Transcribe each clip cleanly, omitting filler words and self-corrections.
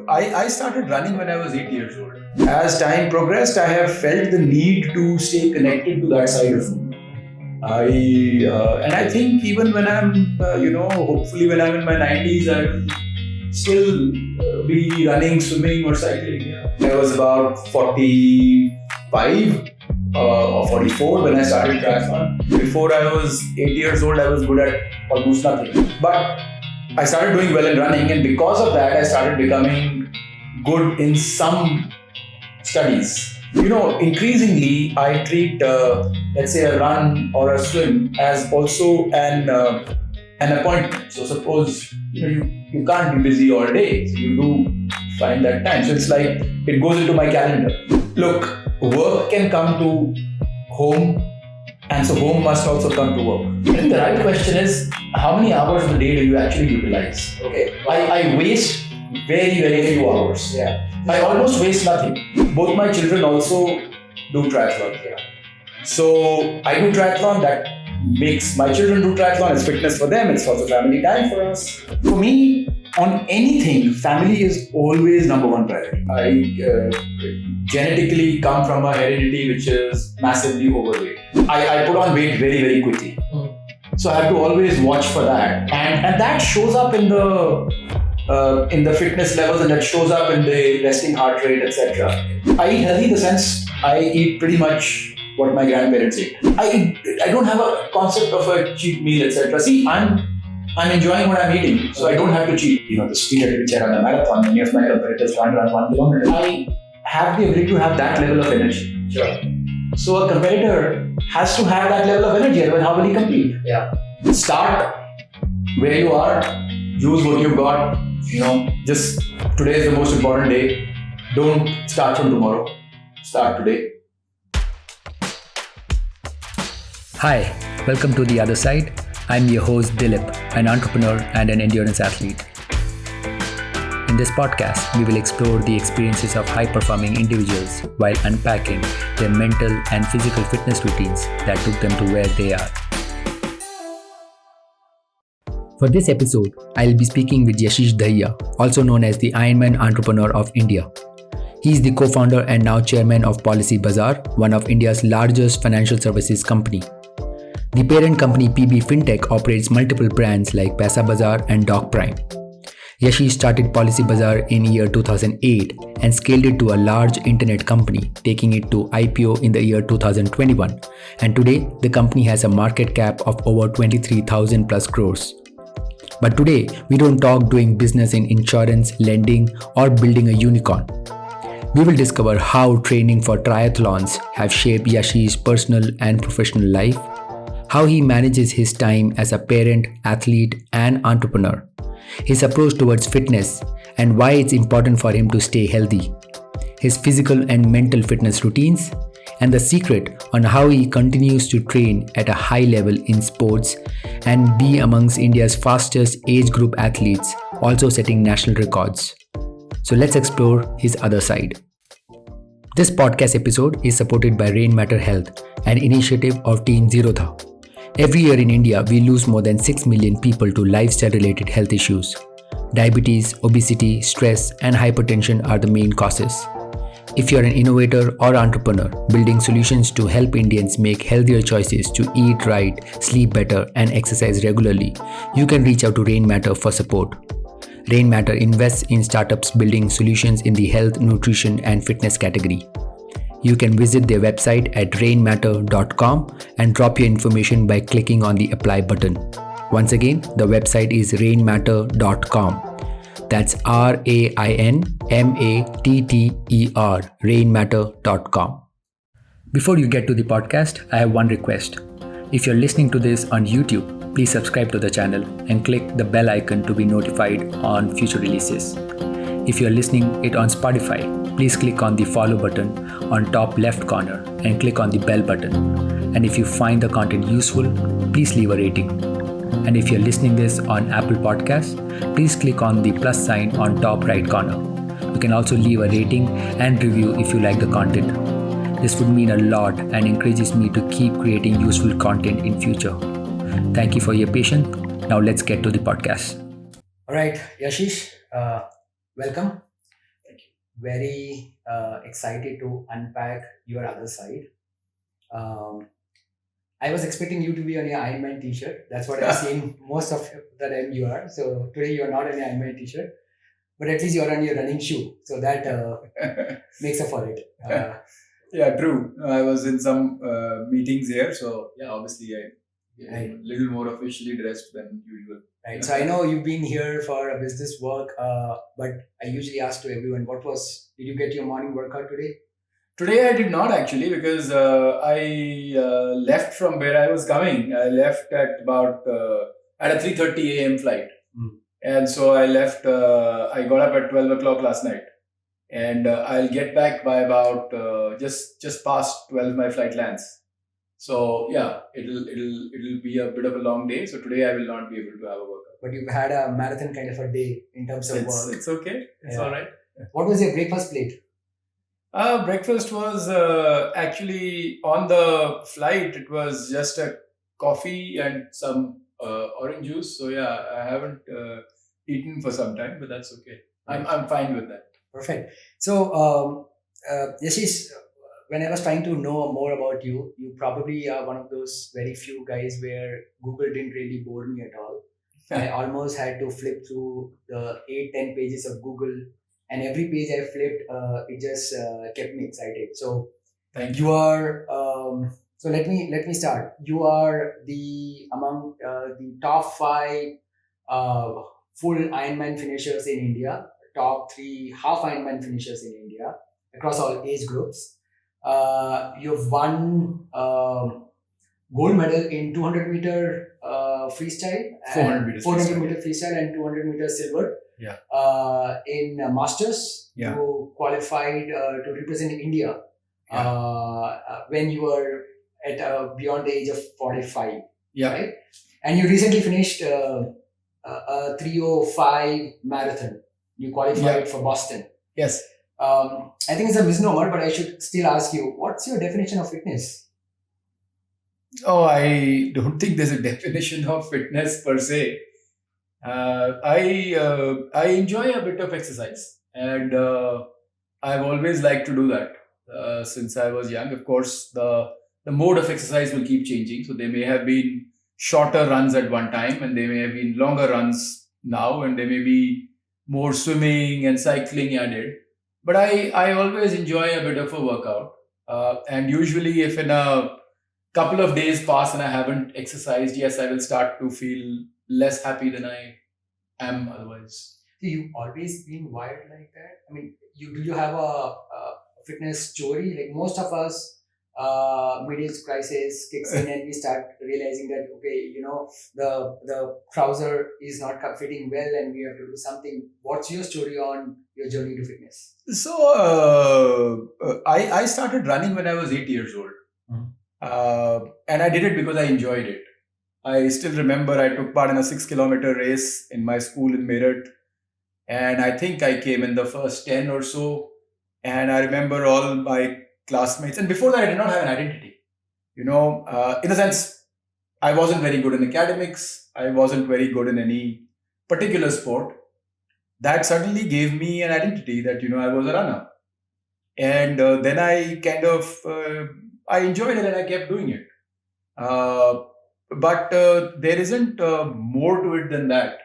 I started running when I was 8 years old. As time progressed, I have felt the need to stay connected to that side of me. And I think even when I'm, hopefully when I'm in my 90s, I will still be running, swimming, or cycling. Yeah. I was about 45 or 44 when I started triathlon. Before I was 8 years old, I was good at almost nothing. But I started doing well in running, and because of that, I started becoming good in some studies. Increasingly, I treat, let's say, a run or a swim as also an appointment. So suppose you can't be busy all day, so you do find that time. So it's like it goes into my calendar. Look, work can come to home, and so home must also come to work. I think the right question is, how many hours of the day do you actually utilize? Okay, I waste very, very few hours. Yeah, I almost waste nothing. Both my children also do triathlon. Yeah. So I do triathlon, that makes my children do triathlon. It's fitness for them, it's also family time for us. For me, on anything, family is always number one priority. I genetically come from a heredity which is massively overweight. I put on weight very, very quickly. So I have to always watch for that. And that shows up in the fitness levels, and that shows up in the resting heart rate, etc. I eat healthy in the sense I eat pretty much what my grandparents ate. I don't have a concept of a cheat meal, etc. See, I'm enjoying what I'm eating, so I don't have to cheat. The speed at which I run a marathon, many of my competitors can't run 1 kilometer. I have the ability to have that level of energy. Sure. So a competitor has to have that level of energy, otherwise how will he compete? Yeah. Start where you are, use what you've got. Just today is the most important day. Don't start from tomorrow. Start today. Hi, welcome to The Other Side. I'm your host Dilip, an entrepreneur and an endurance athlete. In this podcast, we will explore the experiences of high-performing individuals while unpacking their mental and physical fitness routines that took them to where they are. For this episode, I'll be speaking with Yashish Dahiya, also known as the Ironman Entrepreneur of India. He is the co-founder and now chairman of PolicyBazaar, one of India's largest financial services company. The parent company PB Fintech operates multiple brands like PaisaBazaar and Doc Prime. Yashish started PolicyBazaar in year 2008 and scaled it to a large internet company, taking it to IPO in the year 2021. And today, the company has a market cap of over 23,000 plus crores. But today, we don't talk doing business in insurance, lending, or building a unicorn. We will discover how training for triathlons have shaped Yashish's personal and professional life, how he manages his time as a parent, athlete, and entrepreneur, his approach towards fitness, and why it's important for him to stay healthy, his physical and mental fitness routines, and the secret on how he continues to train at a high level in sports and be amongst India's fastest age group athletes, also setting national records. So let's explore his other side. This podcast episode is supported by Rain Matter Health, an initiative of Team Zerodha. Every year in India, we lose more than 6 million people to lifestyle-related health issues. Diabetes, obesity, stress, and hypertension are the main causes. If you're an innovator or entrepreneur building solutions to help Indians make healthier choices to eat right, sleep better, and exercise regularly, you can reach out to Rain Matter for support. Rain Matter invests in startups building solutions in the health, nutrition, and fitness category. You can visit their website at rainmatter.com and drop your information by clicking on the apply button. Once again, the website is rainmatter.com. That's RAINMATTER, rainmatter.com. Before you get to the podcast, I have one request. If you're listening to this on YouTube, please subscribe to the channel and click the bell icon to be notified on future releases. If you're listening it on Spotify, please click on the follow button on top left corner and click on the bell button. And if you find the content useful, please leave a rating. And if you're listening this on Apple Podcasts, please click on the plus sign on top right corner. You can also leave a rating and review if you like the content. This would mean a lot and encourages me to keep creating useful content in future. Thank you for your patience. Now let's get to the podcast. All right, Yashish, welcome. very excited to unpack your other side. Um, I was expecting you to be on your Ironman t-shirt. That's what I've seen most of the time you are. So today you are not on your Ironman t-shirt, but at least you're on your running shoe. So that makes up for it. Yeah, true. I was in some meetings here, so yeah, obviously Right. a little more officially dressed than usual. Right. So I know you've been here for a business work, but I usually ask to everyone, did you get your morning workout today? Today I did not actually because I left from where I was coming. I left at about at a 3:30 a.m. flight, and so I left. I got up at 12 o'clock last night, and I'll get back by about just past 12. My flight lands. So yeah, it'll be a bit of a long day. So today I will not be able to have a workout. But you've had a marathon kind of a day in terms of work. It's okay. It's all right. What was your breakfast plate? Breakfast was actually on the flight. It was just a coffee and some orange juice. So yeah, I haven't eaten for some time, but that's okay. I'm fine with that. Perfect. So, Yashish, when I was trying to know more about you, you probably are one of those very few guys where Google didn't really bore me at all. I almost had to flip through the 8-10 pages of Google, and every page I flipped, it just kept me excited. So, Thank you are. So let me start. You are among the top 5 full Ironman finishers in India, top 3 half Ironman finishers in India across all age groups. You've won gold medal in 200-meter freestyle, 400 meter freestyle, and 200 meter silver. Yeah. In Masters, you qualified to represent India when you were at beyond the age of 45. Yeah. Right? And you recently finished a 3:05 marathon. You qualified for Boston. Yes. I think it's a misnomer, but I should still ask you, what's your definition of fitness? Oh, I don't think there's a definition of fitness per se. I enjoy a bit of exercise, and I've always liked to do that since I was young. Of course, the mode of exercise will keep changing. So there may have been shorter runs at one time, and there may have been longer runs now, and there may be more swimming and cycling added. But I always enjoy a bit of a workout, and usually if in a couple of days pass and I haven't exercised, yes, I will start to feel less happy than I am otherwise. So you've always been wired like that? I mean, do you have a fitness story? Like most of us, mid-age crisis kicks in and we start realizing that, okay, the trouser is not fitting well and we have to do something. What's your story on your journey to fitness? So I started running when I was 8 years old. And I did it because I enjoyed it. I still remember I took part in a 6-kilometer race in my school in Meerut, and I think I came in the first 10 or so. And I remember all my classmates. And before that, I did not have an identity. In a sense, I wasn't very good in academics. I wasn't very good in any particular sport. That suddenly gave me an identity that, I was a runner. And then I kind of, I enjoyed it and I kept doing it. But there isn't more to it than that.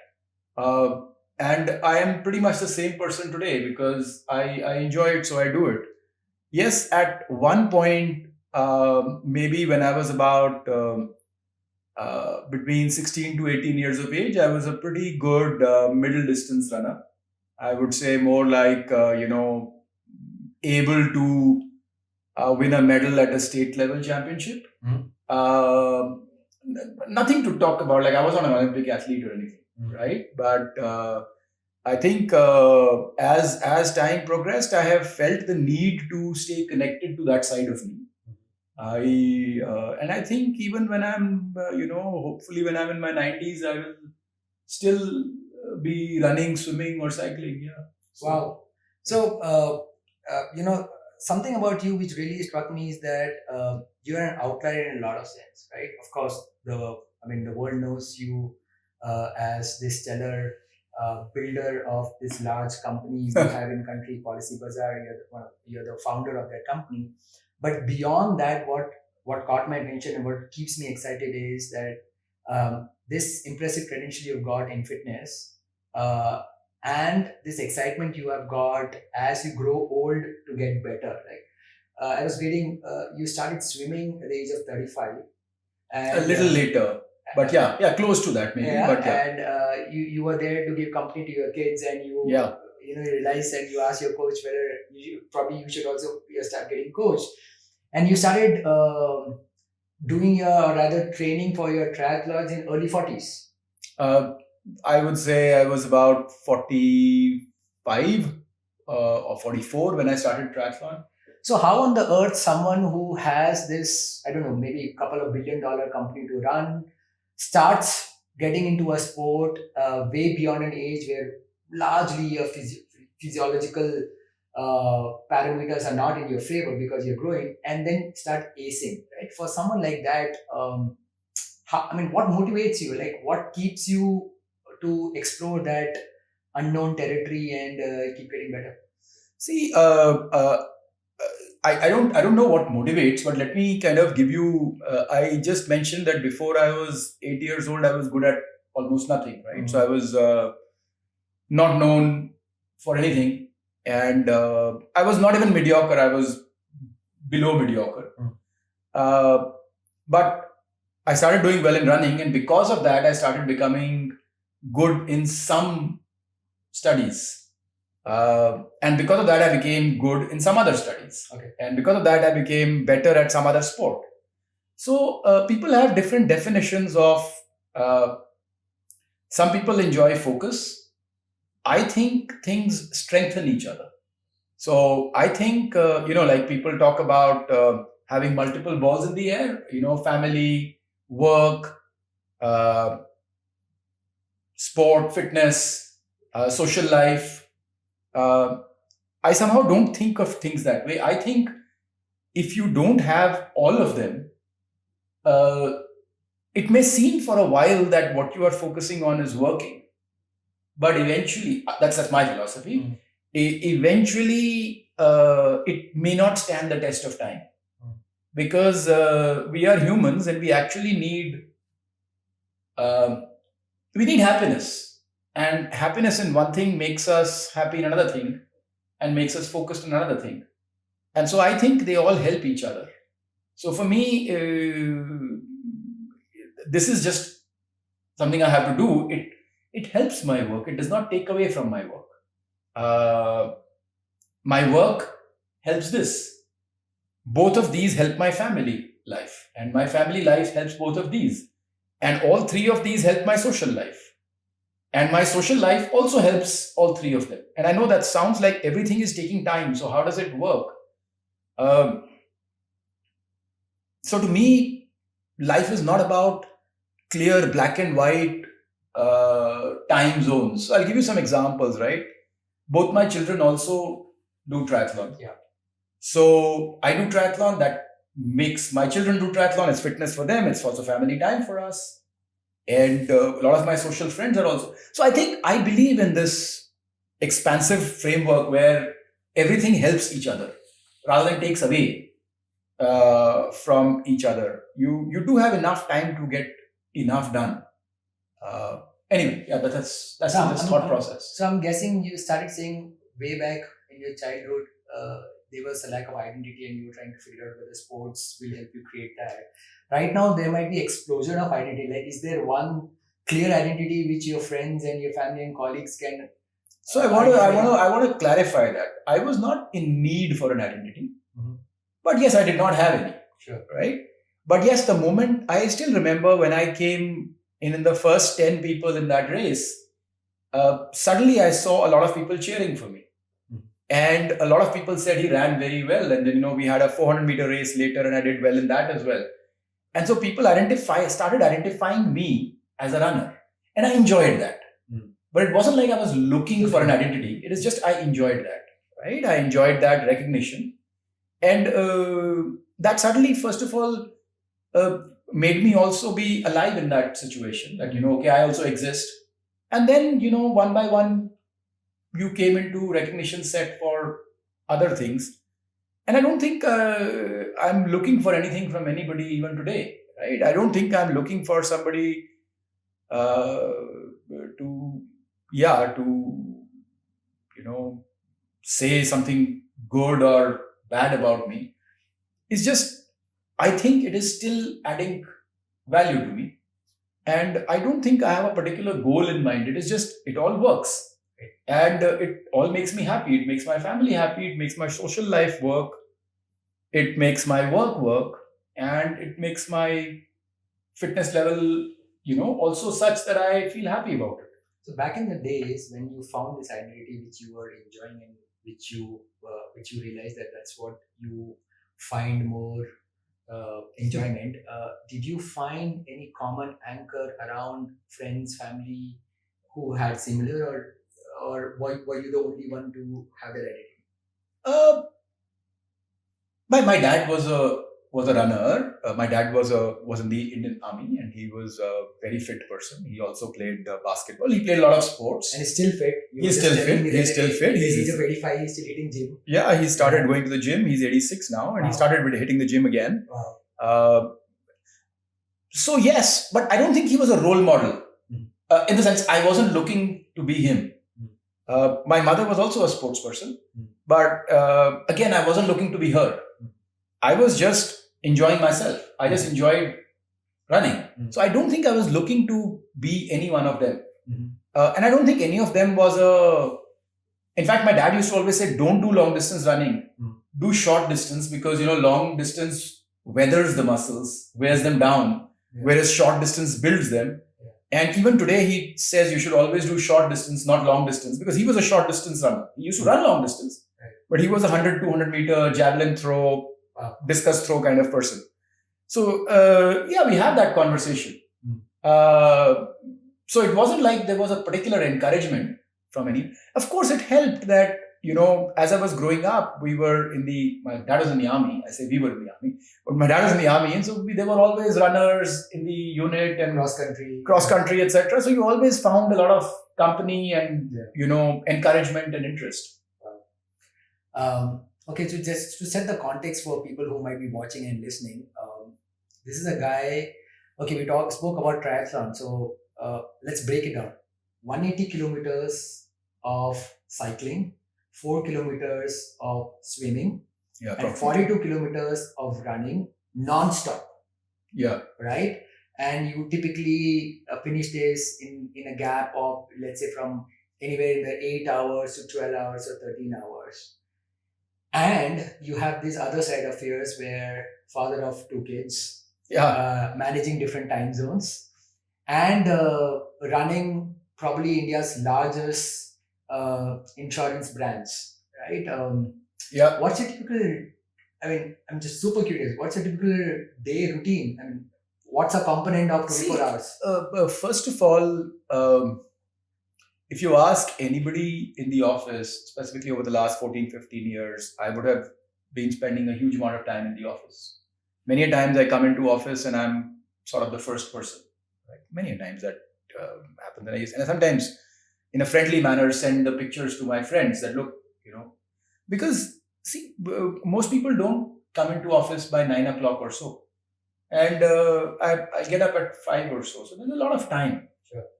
And I am pretty much the same person today because I enjoy it, so I do it. Yes, at one point, maybe when I was about between 16 to 18 years of age, I was a pretty good middle distance runner. I would say more like, able to win a medal at a state level championship. Nothing to talk about. Like I was not an Olympic athlete or anything, right? But I think as time progressed, I have felt the need to stay connected to that side of me. And I think even when I'm, hopefully when I'm in my 90s, I will still be running, swimming, or cycling. Yeah. Wow. So, something about you which really struck me is that you're an outlier in a lot of sense, right? Of course, the world knows you as this stellar builder of this large company we have in country, PolicyBazaar. You're the founder of that company. But beyond that, what caught my attention and what keeps me excited is that this impressive credential you've got in fitness, and this excitement you have got as you grow old to get better. I was reading, you started swimming at the age of 35. And, A little later, but yeah, close to that maybe. yeah, But yeah, and you were there to give company to your kids, and you yeah. you realized, and you asked your coach whether you should also start getting coached, and you started doing your rather training for your triathlons in early 40s. I would say I was about 45 or 44 when I started triathlon. So how on the earth someone who has this, I don't know, maybe a couple of $1 billion company to run starts getting into a sport way beyond an age where largely your physiological parameters are not in your favor because you're growing, and then start acing, right? For someone like that, what motivates you? Like, what keeps you to explore that unknown territory and keep getting better? See, I don't know what motivates, but let me kind of give you. I just mentioned that before I was 8 years old, I was good at almost nothing, right? Mhm. So I was not known for anything, and I was not even mediocre. I was below mediocre. But I started doing well in running, and because of that, I started becoming good in some studies. And because of that, I became good in some other studies. Okay. And because of that, I became better at some other sport. So people have different definitions of. Some people enjoy focus. I think things strengthen each other. So I think like people talk about having multiple balls in the air. Family, work, sport, fitness, social life. I somehow don't think of things that way. I think if you don't have all of them, it may seem for a while that what you are focusing on is working, but eventually, that's my philosophy. Mm. Eventually, it may not stand the test of time because we are humans and we actually need happiness. And happiness in one thing makes us happy in another thing and makes us focused in another thing. And so I think they all help each other. So for me, this is just something I have to do. It helps my work. It does not take away from my work. My work helps this. Both of these help my family life, and my family life helps both of these. And all three of these help my social life. And my social life also helps all three of them. And I know that sounds like everything is taking time. So how does it work? So to me, life is not about clear black and white time zones. So I'll give you some examples, right? Both my children also do triathlon. Yeah. So I do triathlon. That makes my children do triathlon. It's fitness for them. It's also family time for us. And a lot of my social friends are also. So I believe in this expansive framework where everything helps each other rather than takes away from each other. You do have enough time to get enough done. Anyway, yeah, but that's the thought process. So I'm guessing you started saying way back in your childhood, there was a lack of identity and you were trying to figure out whether sports will help you create that. Right now, there might be explosion of identity. Like, is there one clear identity which your friends and your family and colleagues can? So I want to clarify that I was not in need for an identity, but yes, I did not have any. Sure. Right. But yes, the moment I still remember when I came in the first 10 people in that race, suddenly I saw a lot of people cheering for me. And a lot of people said he ran very well. And then, we had a 400-meter race later and I did well in that as well. And so people started identifying me as a runner. And I enjoyed that. But it wasn't like I was looking for an identity. It is just I enjoyed that, right? I enjoyed that recognition. And that suddenly, first of all, made me also be alive in that situation. That, okay, I also exist. And then, one by one, you came into recognition set for other things. And I don't think I'm looking for anything from anybody even today, right? I don't think I'm looking for somebody uh, to, say something good or bad about me. It's just, I think it is still adding value to me. And I don't think I have a particular goal in mind. It is just, it all works. And it all makes me happy. It makes my family happy. It makes my social life work. It makes my work. And it makes my fitness level, also such that I feel happy about it. So back in the days when you found this identity which you were enjoying and which you realized that that's what you find more enjoyment, did you find any common anchor around friends, family who had similar, or were you the only one to have that identity? Uh, my dad was a runner. My dad was in the Indian Army, and he was a very fit person. He also played basketball. He played a lot of sports. And he's still fit. He's still fit. He's still fit. At the age He's of 85, he's still hitting gym. Yeah, he started going to the gym. He's 86 now, and he Wow. started with hitting the gym again. Wow. So yes, but I don't think he was a role model. In the sense, I wasn't looking to be him. My mother was also a sports person, but again, I wasn't looking to be her. I was just enjoying myself. I just enjoyed running. So I don't think I was looking to be any one of them. And I don't think any of them was a. In fact, my dad used to always say, "Don't do long distance running. Do short distance, because long distance weathers the muscles, wears them down, whereas short distance builds them." And even today, he says you should always do short distance, not long distance, because he was a short distance runner. He used to run long distance, but he was a 100, 200 meter javelin throw, discus throw kind of person. So, we had that conversation. So it wasn't like there was a particular encouragement from any. Of course, it helped that, as I was growing up, my dad was in the army. I say we were in the army, but my dad was in the army. And so there were always runners in the unit and cross country, etc. So you always found a lot of company and, encouragement and interest. Okay, so just to set the context for people who might be watching and listening, this is a guy. Okay, we spoke about triathlon, so let's break it down. 180 kilometers of cycling, 4 kilometers of swimming, and 42 kilometers of running non-stop. Yeah. Right? And you typically finish this in a gap of, let's say, from anywhere in the 8 hours to 12 hours or 13 hours. And you have this other side of affairs where father of 2 kids, managing different time zones, and running probably India's largest insurance branch, right? What's a typical, I'm just super curious, what's a typical day routine? What's a component of 24 hours? First of all, if you ask anybody in the office, specifically over the last 14, 15 years, I would have been spending a huge amount of time in the office. Many a times I come into office and I'm sort of the first person. Right? Many a times that happens. And I sometimes, in a friendly manner, send the pictures to my friends that look, because see, most people don't come into office by 9 o'clock or so. And I get up at 5 or so. So there's a lot of time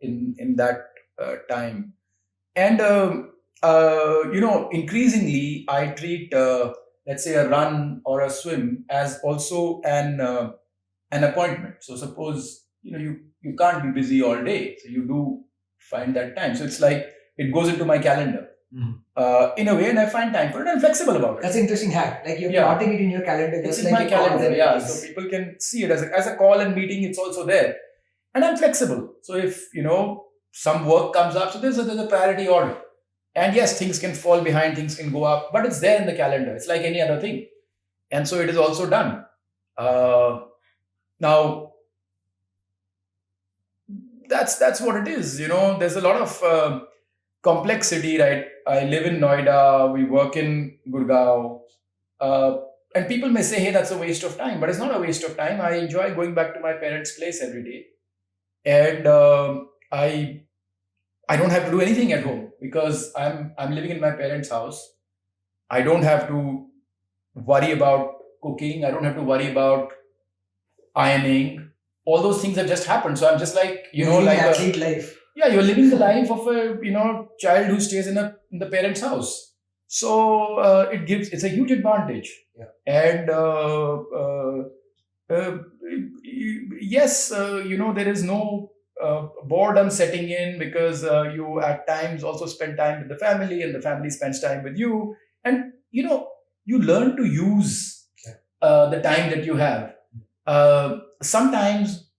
in that time. And, increasingly I treat, let's say, a run or a swim as also an appointment. So suppose, you can't be busy all day. So you do find that time. So it's like, it goes into my calendar in a way, and I find time for it. I'm flexible about it. That's an interesting hack. Like you're plotting it in your calendar. It's in my calendar, so people can see it as a call and meeting. It's also there, and I'm flexible. So if some work comes up, so there's a priority order, and yes, things can fall behind, things can go up, but it's there in the calendar. It's like any other thing, and so it is also done. Now, that's what it is. There's a lot of complexity, right? I live in Noida, we work in Gurgaon, and people may say, hey, that's a waste of time, but it's not a waste of time. I enjoy going back to my parents' place every day, and I don't have to do anything at home because I'm living in my parents' house. I don't have to worry about cooking. I don't have to worry about ironing. All those things have just happened. So I'm just like, You're living like athlete life. yeah, you're living the life of a child who stays in the parents' house. So it's a huge advantage. Yeah. And yes, there is no boredom setting in because you at times also spend time with the family and the family spends time with you, and you learn to use the time that you have. Sometimes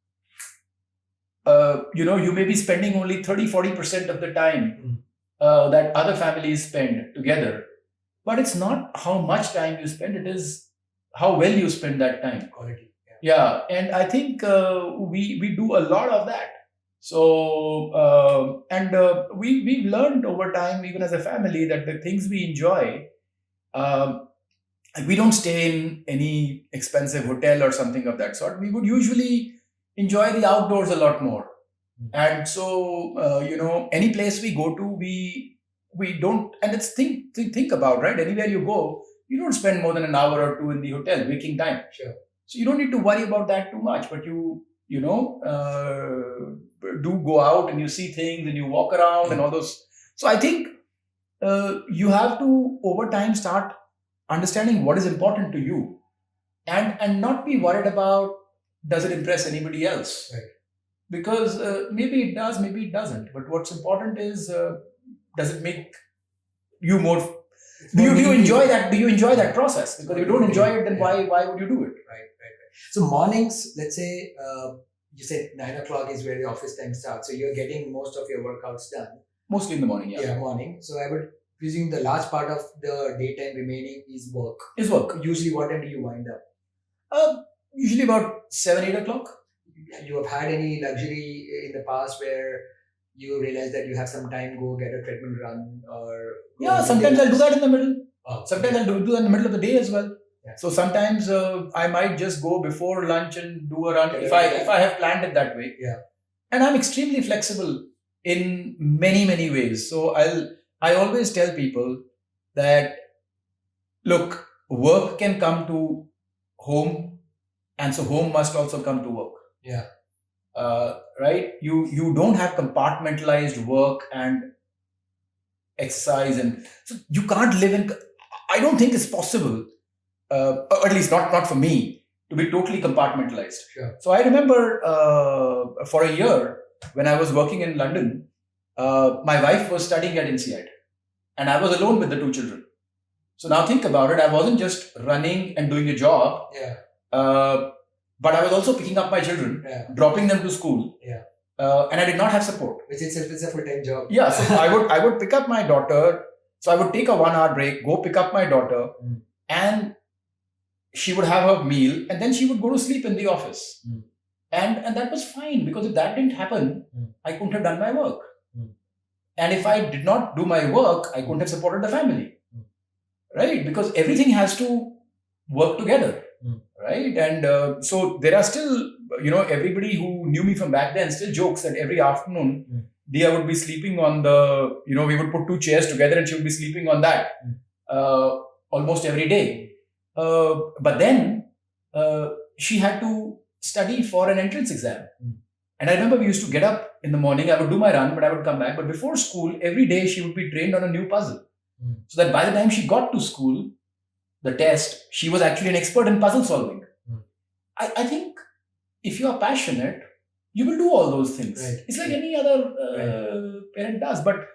you may be spending only 30-40% of the time that other families spend together, but it's not how much time you spend, it is how well you spend that time. Quality. Yeah, and I think we do a lot of that. So we've learned over time, even as a family, that the things we enjoy, we don't stay in any expensive hotel or something of that sort. We would usually enjoy the outdoors a lot more. And so any place we go to, we don't, and it's think about, right? Anywhere you go, you don't spend more than an hour or two in the hotel waking time. Sure. So you don't need to worry about that too much, but you do go out and you see things and you walk around and all those. So I think you have to over time start understanding what is important to you, and not be worried about does it impress anybody else. Right. Because maybe it does, maybe it doesn't. But what's important is does it make you more? Do you enjoy that? Do you enjoy that process? Because if you don't enjoy it, then why would you do it? Right. So mornings, let's say you said 9 o'clock is where the office time starts. So you're getting most of your workouts done. Mostly in the morning, yeah. Yeah, morning. So I would presume the large part of the daytime remaining is work. Is work. Usually, what time do you wind up? Usually about 7-8 o'clock. You have had any luxury in the past where you realize that you have some time, go get a treadmill run or... Yeah, sometimes I'll do that in the middle. Oh, Sometimes I'll do that in the middle of the day as well. Yeah. So sometimes I might just go before lunch and do a run Okay, if I have planned it that way. Yeah. And I'm extremely flexible in many ways. So I always tell people that, look, work can come to home, and so home must also come to work. Yeah. Right? You don't have compartmentalized work and exercise, and so you can't live in. I don't think it's possible, or at least not for me, to be totally compartmentalized. Sure. So I remember for a year when I was working in London, my wife was studying at INSEAD, and I was alone with the two children. So now think about it. I wasn't just running and doing a job. Yeah. But I was also picking up my children, dropping them to school, and I did not have support. Which itself is a full-time job. Yeah, so I would pick up my daughter. So I would take a 1 hour break, go pick up my daughter, and she would have her meal, and then she would go to sleep in the office, and that was fine, because if that didn't happen, I couldn't have done my work, and if I did not do my work, I couldn't have supported the family, right? Because everything has to work together. Right. And so there are still, everybody who knew me from back then still jokes that every afternoon, Dia would be sleeping on the, we would put two chairs together and she would be sleeping on that almost every day. But then she had to study for an entrance exam. And I remember we used to get up in the morning, I would do my run, but I would come back. But before school, every day she would be trained on a new puzzle. So that by the time she got to school, the test, she was actually an expert in puzzle solving. I think if you are passionate, you will do all those things. Right. It's like any other parent does. But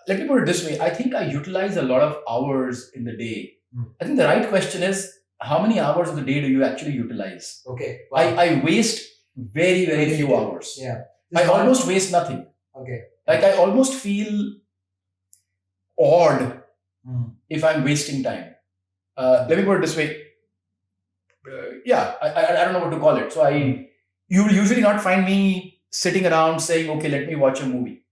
let me put it this way. I think I utilize a lot of hours in the day. I think the right question is, how many hours of the day do you actually utilize? Okay. Wow. I waste very few hours. Yeah. I almost waste nothing. Okay. Like I almost feel odd if I'm wasting time. Let me put it this way. I don't know what to call it. So you will usually not find me sitting around saying, okay, let me watch a movie.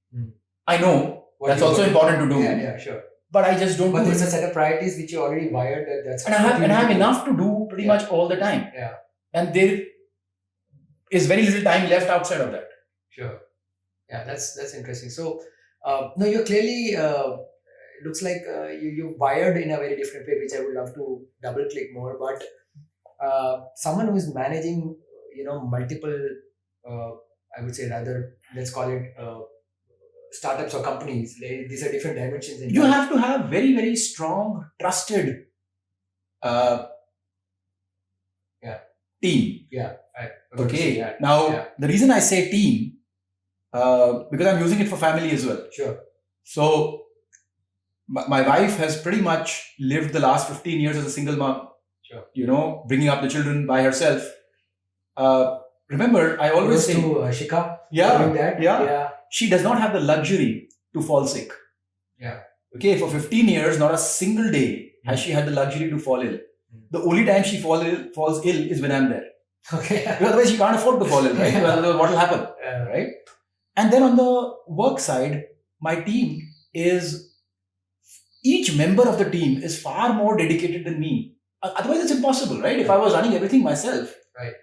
I know that's also important to do. Yeah, sure. But I just don't But do there's it. a set of priorities which you already wired that's And I have enough to do pretty much all the time. Yeah. And there is very little time left outside of that. Sure. Yeah, that's interesting. So, no, you're clearly looks like you wired in a very different way, which I would love to double click more. But someone who is managing, multiple, I would say rather, let's call it startups or companies. These are different dimensions. In You life. have to have very, very strong, trusted uh, team. Yeah. I'm going to say Okay. that. Now, Yeah. the reason I say team, because I'm using it for family as well. Sure. So, my wife has pretty much lived the last 15 years as a single mom. Sure. Bringing up the children by herself. Remember, I always Goes say, to Shika. yeah, Doing that. yeah, she does not have the luxury to fall sick. Yeah. Okay, for 15 years, not a single day has she had the luxury to fall ill. The only time she falls ill is when I'm there. Okay. Because otherwise, she can't afford to fall ill, right? What will happen, right? And then on the work side, my team is, each member of the team is far more dedicated than me. Otherwise, it's impossible, right? If I was running everything myself, Right.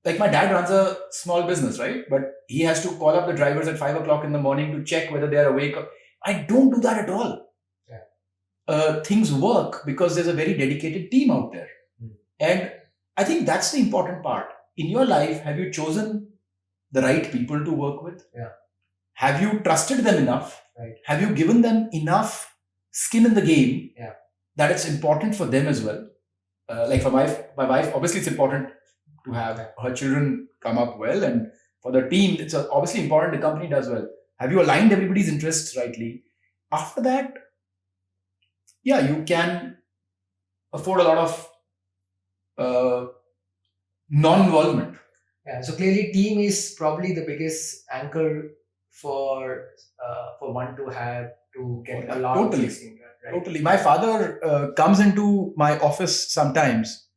Like my dad runs a small business, right? But he has to call up the drivers at 5 o'clock in the morning to check whether they are awake. I don't do that at all. Yeah. Things work because there's a very dedicated team out there. And I think that's the important part. In your life, have you chosen the right people to work with? Yeah. Have you trusted them enough? Right. Have you given them enough skin in the game that it's important for them as well? Like for my wife, obviously it's important to have her children come up well, and for the team, it's obviously important the company does well. Have you aligned everybody's interests rightly? After that, you can afford a lot of non-involvement. Yeah. So clearly, team is probably the biggest anchor for one to have to get a lot Totally. of things in, right? Totally. My father comes into my office sometimes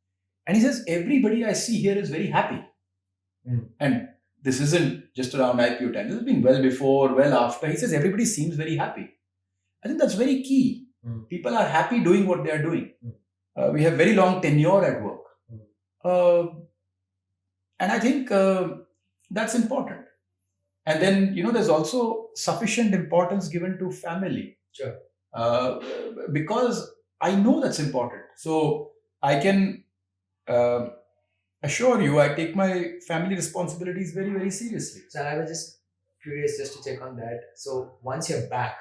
and he says, everybody I see here is very happy. And this isn't just around IPO time. This has been well before, well after. He says, everybody seems very happy. I think that's very key. People are happy doing what they are doing. We have very long tenure at work. And I think that's important. And then, there's also sufficient importance given to family. Sure. Because I know that's important. So I can assure you, I take my family responsibilities very, very seriously. So I was just curious just to check on that. So once you're back,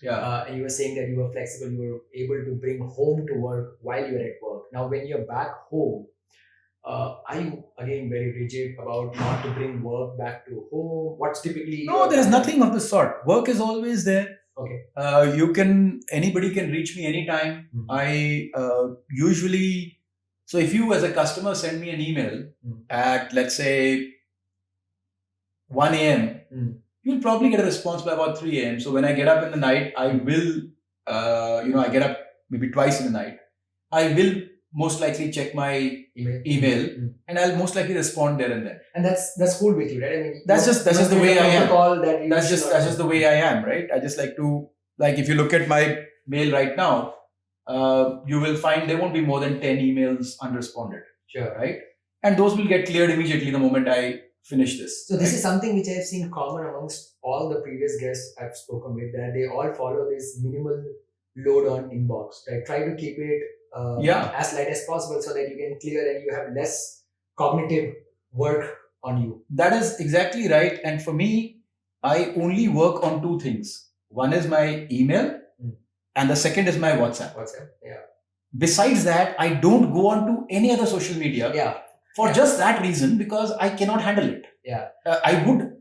and you were saying that you were flexible, you were able to bring home to work while you're at work. Now, when you're back home, are you again very rigid about not to bring work back to home? What's typically No, there is nothing of the sort. Work is always there. Okay. Anybody can reach me anytime. I usually, so if you as a customer send me an email at, let's say, 1 a.m., you'll probably get a response by about 3 a.m. So when I get up in the night, I will, I get up maybe twice in the night. I will most likely check my email and I'll most likely respond there and then. And that's cool with you, right? I mean, that's just the way I am. That's just the way I am, right? I just like to, if you look at my mail right now, you will find there won't be more than 10 emails unresponded. Sure. Right? And those will get cleared immediately the moment I finish this. So this is something which I've seen common amongst all the previous guests I've spoken with, that they all follow this minimal load on inbox, right? Try to keep it as light as possible so that you can clear and you have less cognitive work on you. That is exactly right. And for me, I only work on two things. One is my email and the second is my WhatsApp. Besides that, I don't go on to any other social media. For just that reason, because I cannot handle it.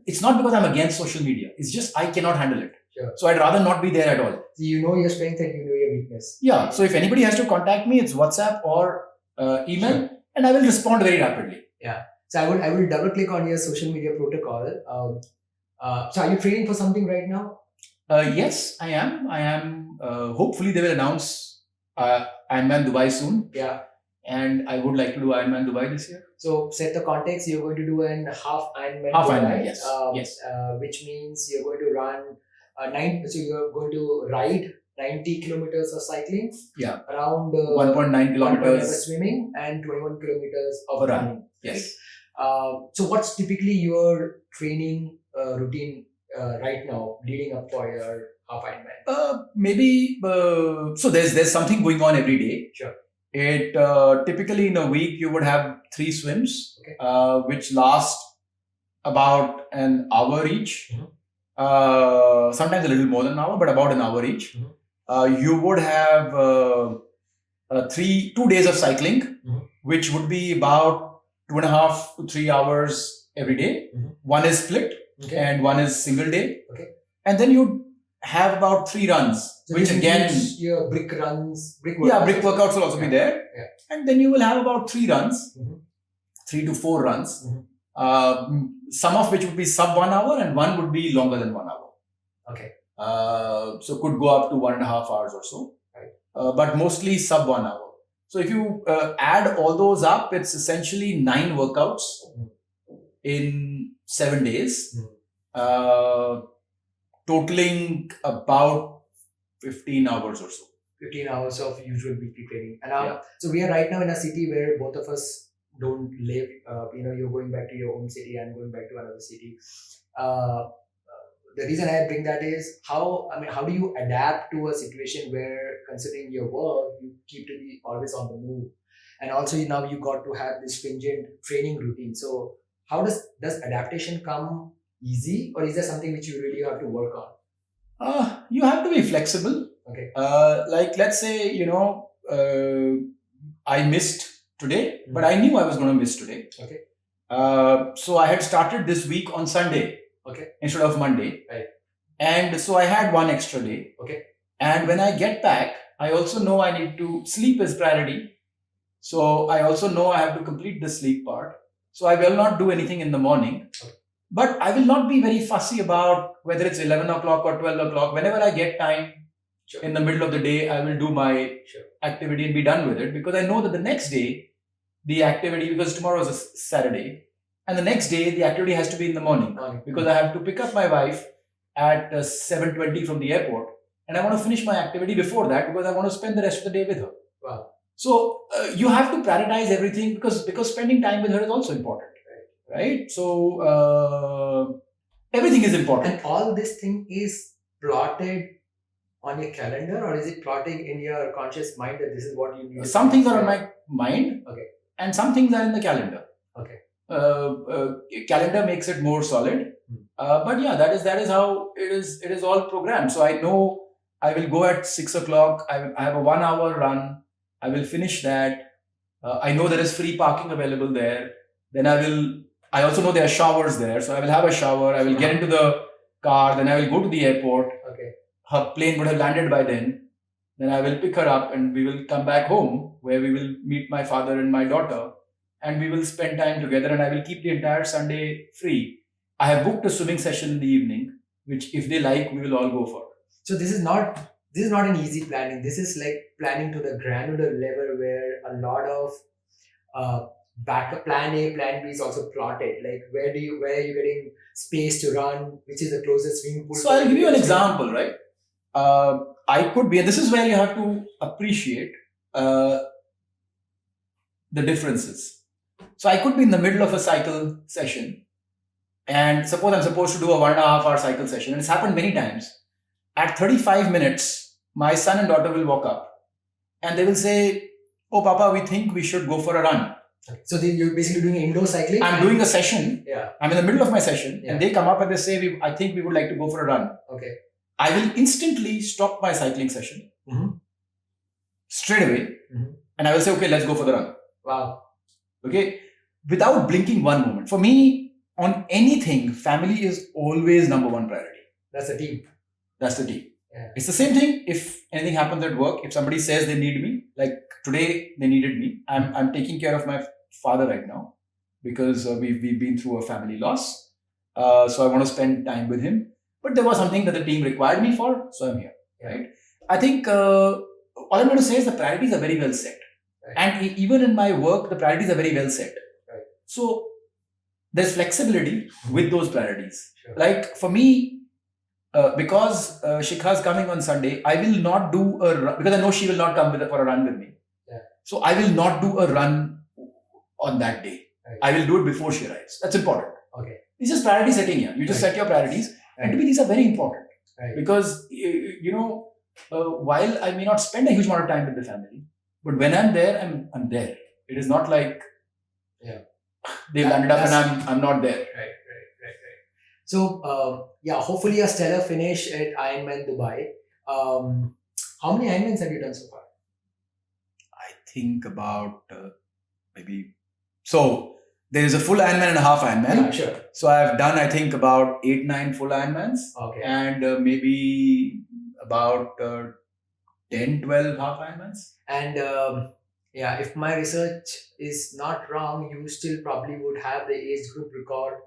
It's not because I'm against social media. It's just I cannot handle it. Sure. So I'd rather not be there at all. So you know your strength and you know your weakness. Yeah. So if anybody has to contact me, it's WhatsApp or email, and I will respond very rapidly. So I will double click on your social media protocol. So are you training for something right now? Yes, I am. Hopefully they will announce Ironman Dubai soon. And I would like to do Ironman Dubai this year. So set the context, you're going to do an half Ironman Ironman, yes. Which means you're going to run so you're going to ride 90 kilometers of cycling, around 1.9 kilometers swimming, and 21 kilometers of running. Yes. So what's typically your training routine right now, leading up for your half Ironman? Maybe so. There's something going on every day. Sure. It typically in a week you would have 3 swims, Okay. which last about an hour each. Sometimes a little more than an hour, but about an hour each. You would have 2 days of cycling, which would be about 2.5 to 3 hours every day. One is split Okay. and one is single day. Okay. And then you have about 3 runs, So which this again, includes your brick runs, brick workouts. yeah, brick workouts will also be Yeah. there. Yeah. And then you will have about 3 runs, Mhm. 3 to 4 runs, Mhm. some of which would be sub 1 hour and one would be longer than 1 hour. Okay. So could go up to 1.5 hours or so, Right. but mostly sub 1 hour. So if you add all those up, it's essentially 9 workouts in 7 days, totaling about 15 hours or so. 15 hours of usual weekly training. And now, Yeah. so we are right now in a city where both of us don't live. You're going back to your home city and going back to another city. The reason I bring that is how do you adapt to a situation where, considering your work, you keep to be always on the move, and also now you got to have this stringent training routine. So how does adaptation come easy, or is there something which you really have to work on? You have to be flexible. Okay. Like let's say, I missed today, but I knew I was going to miss today. Okay. So I had started this week on Sunday. Okay. Instead of Monday. Right. And so I had 1 extra day. Okay. And when I get back, I also know I need to sleep as priority. So I also know I have to complete the sleep part. So I will not do anything in the morning. Okay. But I will not be very fussy about whether it's 11 o'clock or 12 o'clock. Whenever I get time in the middle of the day, I will do my activity and be done with it, because I know that the next day, the activity, because tomorrow is a Saturday, and the next day, the activity has to be in the morning, because I have to pick up my wife at 7:20 from the airport, and I want to finish my activity before that because I want to spend the rest of the day with her. Wow. So you have to prioritize everything because spending time with her is also important, right? So everything is important. And all this thing is plotted on your calendar, or is it plotting in your conscious mind that this is what you need? Some things are on my mind, Okay, and some things are in the calendar. Okay. Calendar makes it more solid, but yeah, that is how it is. It is all programmed. So I know I will go at 6 o'clock. I have a 1 hour run. I will finish that. I know there is free parking available there. Then I also know there are showers there. So I will have a shower. I will get into the car. Then I will go to the airport. Okay. Her plane would have landed by then. Then I will pick her up and we will come back home, where we will meet my father and my daughter, and we will spend time together, and I will keep the entire Sunday free. I have booked a swimming session in the evening, which if they like, we will all go for. So this is not an easy planning. This is like planning to the granular level, where a lot of backup plan A, plan B is also plotted. Like where are you getting space to run? Which is the closest swimming pool? So I'll give you an example, right? I could be, and this is where you have to appreciate the differences. So I could be in the middle of a cycle session, and suppose I'm supposed to do a 1.5 hour cycle session, and it's happened many times. At 35 minutes, my son and daughter will walk up and they will say, "Oh, Papa, we think we should go for a run." So you're basically doing indoor cycling? I'm doing a session. Yeah. I'm in the middle of my session, Yeah. and they come up and they say, "I think we would like to go for a run." Okay. I will instantly stop my cycling session straight away, and I will say, "Okay, let's go for the run." Wow. Okay, without blinking one moment. For me, on anything, family is always number one priority. That's a team. That's the team. Yeah. It's the same thing if anything happens at work. If somebody says they need me, like today they needed me. I'm taking care of my father right now because we've been through a family loss. So I want to spend time with him. But there was something that the team required me for, so I'm here. Right? I think all I'm going to say is the priorities are very well set. Right. And even in my work, the priorities are very well set. Right. So there's flexibility with those priorities. Sure. Like for me, because Shikha is coming on Sunday, I will not do a run because I know she will not come for a run with me. Yeah. So I will not do a run on that day. Right. I will do it before she arrives. That's important. Okay. It's just priority setting here. You just set your priorities. And to me, these are very important. Right. Because, while I may not spend a huge amount of time with the family, but when I'm there, I'm there. It is not like they landed up and I'm not there. Right. So, hopefully a stellar finish at Ironman Dubai. How many Ironmans have you done so far? I think about maybe... So, there is a full Ironman and a half Ironman. Yeah, sure. So, I've done, I think, about 8-9 full Ironmans. Okay. And maybe about 10-12 half Ironmans. And if my research is not wrong, you still probably would have the age group record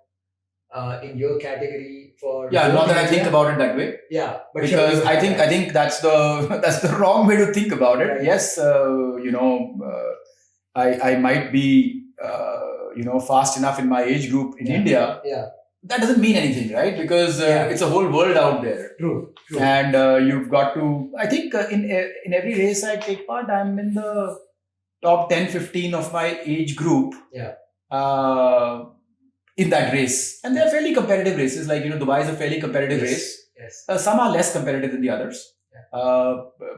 in your category for... Yeah, not that I think about it that way. Yeah, but because I think that's the wrong way to think about it. Right. Yes, I might be fast enough in my age group in India. Yeah. That doesn't mean anything, right? Because it's a whole world out there. True. And you've got to... I think in every race I take part, I'm in the top 10-15 of my age group. Yeah. In that race. And they're fairly competitive races. Like, Dubai is a fairly competitive race. Yes. Some are less competitive than the others. Yeah.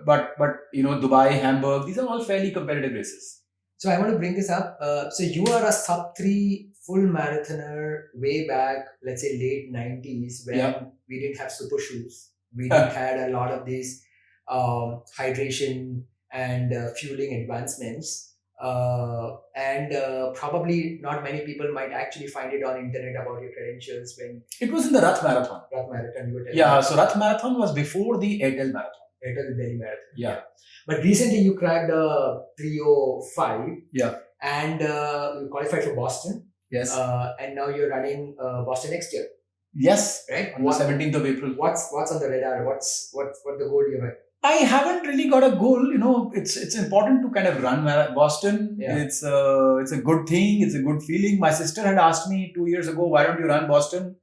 But Dubai, Hamburg, these are all fairly competitive races. So I want to bring this up. So you are a sub-3 full marathoner way back, let's say late 90s, when we didn't have super shoes. We didn't had a lot of these hydration and fueling advancements. And probably not many people might actually find it on internet about your credentials when... It was in the Rath Marathon. Rath Marathon, you were telling me. Yeah, so Rath Marathon was before the Airtel Marathon. Airtel Delhi Marathon. Yeah. But recently you cracked a 3:05. Yeah. And you qualified for Boston. Yes. And now you're running Boston next year. Yes. Right? On the 17th of April. What's on the radar? What's the goal you have? I haven't really got a goal. It's important to kind of run Boston. Yeah. It's a good thing. It's a good feeling. My sister had asked me 2 years ago, why don't you run Boston?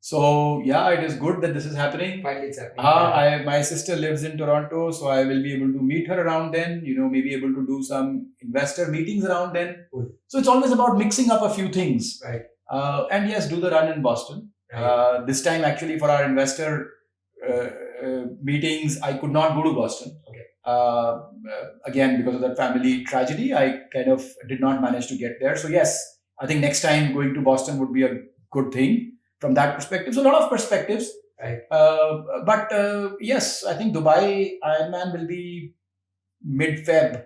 So yeah, it is good that this is happening. Finally, it's happening. My sister lives in Toronto, so I will be able to meet her around then. Maybe able to do some investor meetings around then. Cool. So it's always about mixing up a few things. Right. And yes, do the run in Boston. Right. This time, actually, for our investor meetings, I could not go to Boston. Okay. Again, because of that family tragedy, I kind of did not manage to get there. So yes, I think next time going to Boston would be a good thing from that perspective. So a lot of perspectives. Right. But yes, I think Dubai Ironman will be mid-Feb,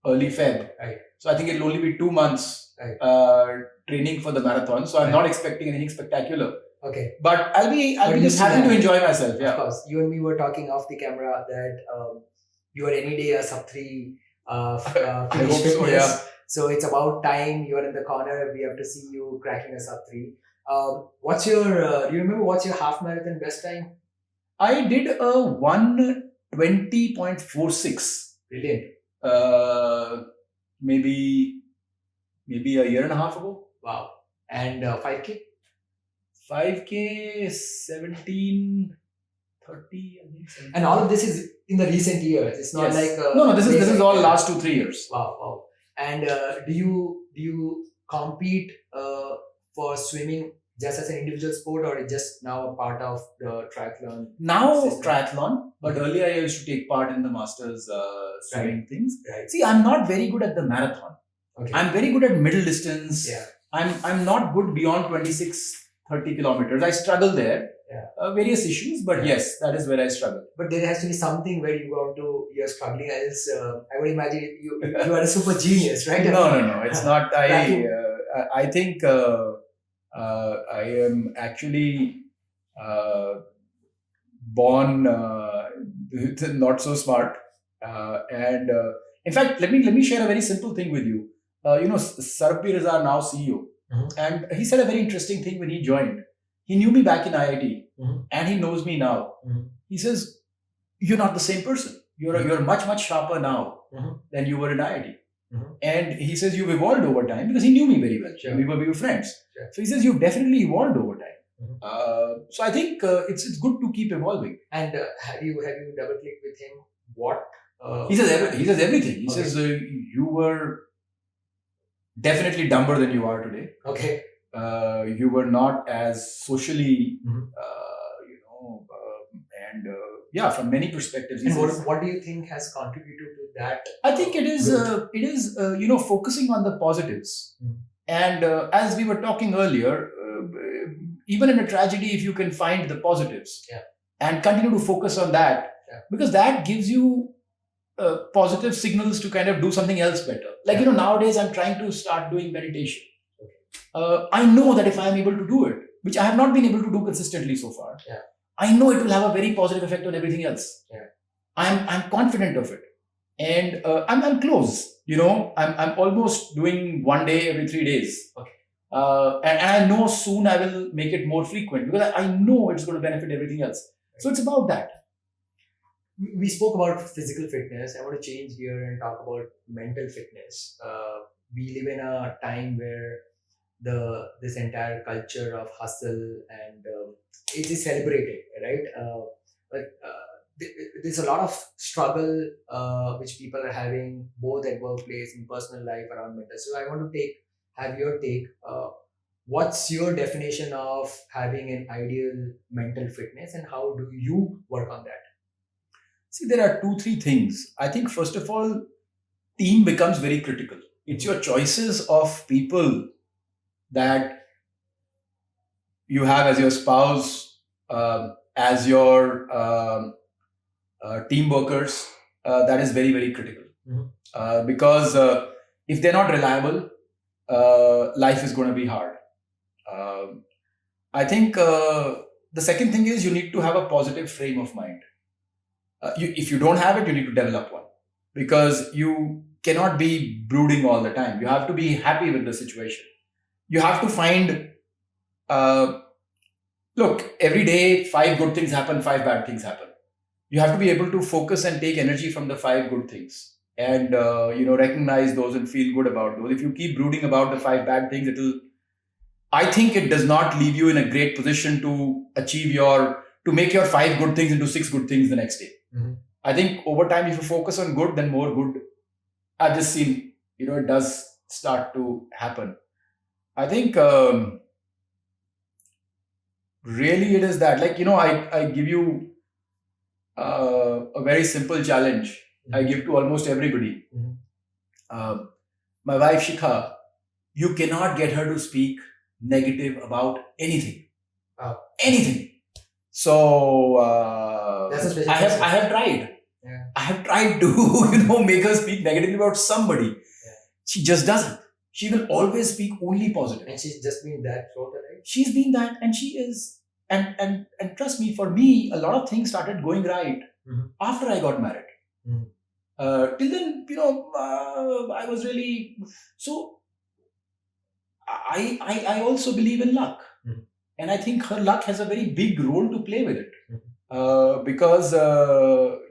early Feb. Right. So I think it'll only be 2 months training for the marathon. So I'm not expecting anything spectacular. Okay. But I'll be just happy to enjoy myself. Yeah. Of course. You and me were talking off the camera that you are any day a sub-3 finish hope so, fitness. yeah. So it's about time. You are in the corner. We have to see you cracking a sub-3. What's your? Do you remember what's your half marathon best time? I did a 1:20.46. Brilliant. Maybe a year and a half ago. Wow. And 5K? 5K 17:30. I think. And all of this is in the recent years. It's not like no. This is all last 2-3 years. Wow. And do you compete for swimming just as an individual sport, or is just now a part of the triathlon? Now system? triathlon, but earlier I used to take part in the masters swimming things. Right. See, I'm not very good at the marathon. Okay. I'm very good at middle distance. Yeah. I'm not good beyond 26-30 kilometers. I struggle there. Yeah. Various issues, but yes, that is where I struggle. But there has to be something where you're struggling. Else, I would imagine you are a super genius, right? No. It's not. I think I am actually born not so smart. And in fact, let me share a very simple thing with you. Sarbir is our now CEO, and he said a very interesting thing when he joined. He knew me back in IIT, and he knows me now. He says, "You're not the same person. You're much sharper now than you were in IIT." And he says, "You've evolved over time," because he knew me very well. Sure. We were friends. Sure. So he says, "You've definitely evolved over time." So I think it's good to keep evolving. And have you double clicked with him? What? He says everything. He says you were definitely dumber than you are today. Okay. You were not as socially, Mhm. and yeah, from many perspectives. And what do you think has contributed to that? I think it is focusing on the positives. And as we were talking earlier, even in a tragedy, if you can find the positives and continue to focus on that, because that gives you positive signals to kind of do something else better. Like, nowadays I'm trying to start doing meditation. I know that if I'm able to do it, which I have not been able to do consistently so far, I know it will have a very positive effect on everything else. I'm confident of it. And I'm close. I'm almost doing 1 day every 3 days. And I know soon I will make it more frequent because I know it's going to benefit everything else. So it's about that. We spoke about physical fitness. I want to change gear and talk about mental fitness. We live in a time where this entire culture of hustle and it is celebrated, right? There's a lot of struggle which people are having both at workplace and personal life around mental. So I want to have your take. What's your definition of having an ideal mental fitness, and how do you work on that? See, there are 2-3 things. I think first of all, team becomes very critical. It's your choices of people that you have as your spouse, as your team workers. That is very, very critical. Because if they're not reliable, life is going to be hard. I think the second thing is you need to have a positive frame of mind. If you don't have it, you need to develop one, because you cannot be brooding all the time. You have to be happy with the situation. You have to find, look, every day 5 good things happen, 5 bad things happen. You have to be able to focus and take energy from the 5 good things and recognize those and feel good about those. If you keep brooding about the 5 bad things, I think it does not leave you in a great position to make your 5 good things into 6 good things the next day. I think over time, if you focus on good, then more good. I've just seen, it does start to happen. I think really it is that, like, I give you a very simple challenge. I give to almost everybody. My wife, Shikha, you cannot get her to speak negative about anything. Anything. So I have tried. I have tried to make her speak negatively about somebody. She just doesn't. She will always speak only positive. And she's just been that throughout her life. She's been that, and she is. And trust me, for me, a lot of things started going right after I got married. Till then, I was really so. I also believe in luck. And I think her luck has a very big role to play with it. Because,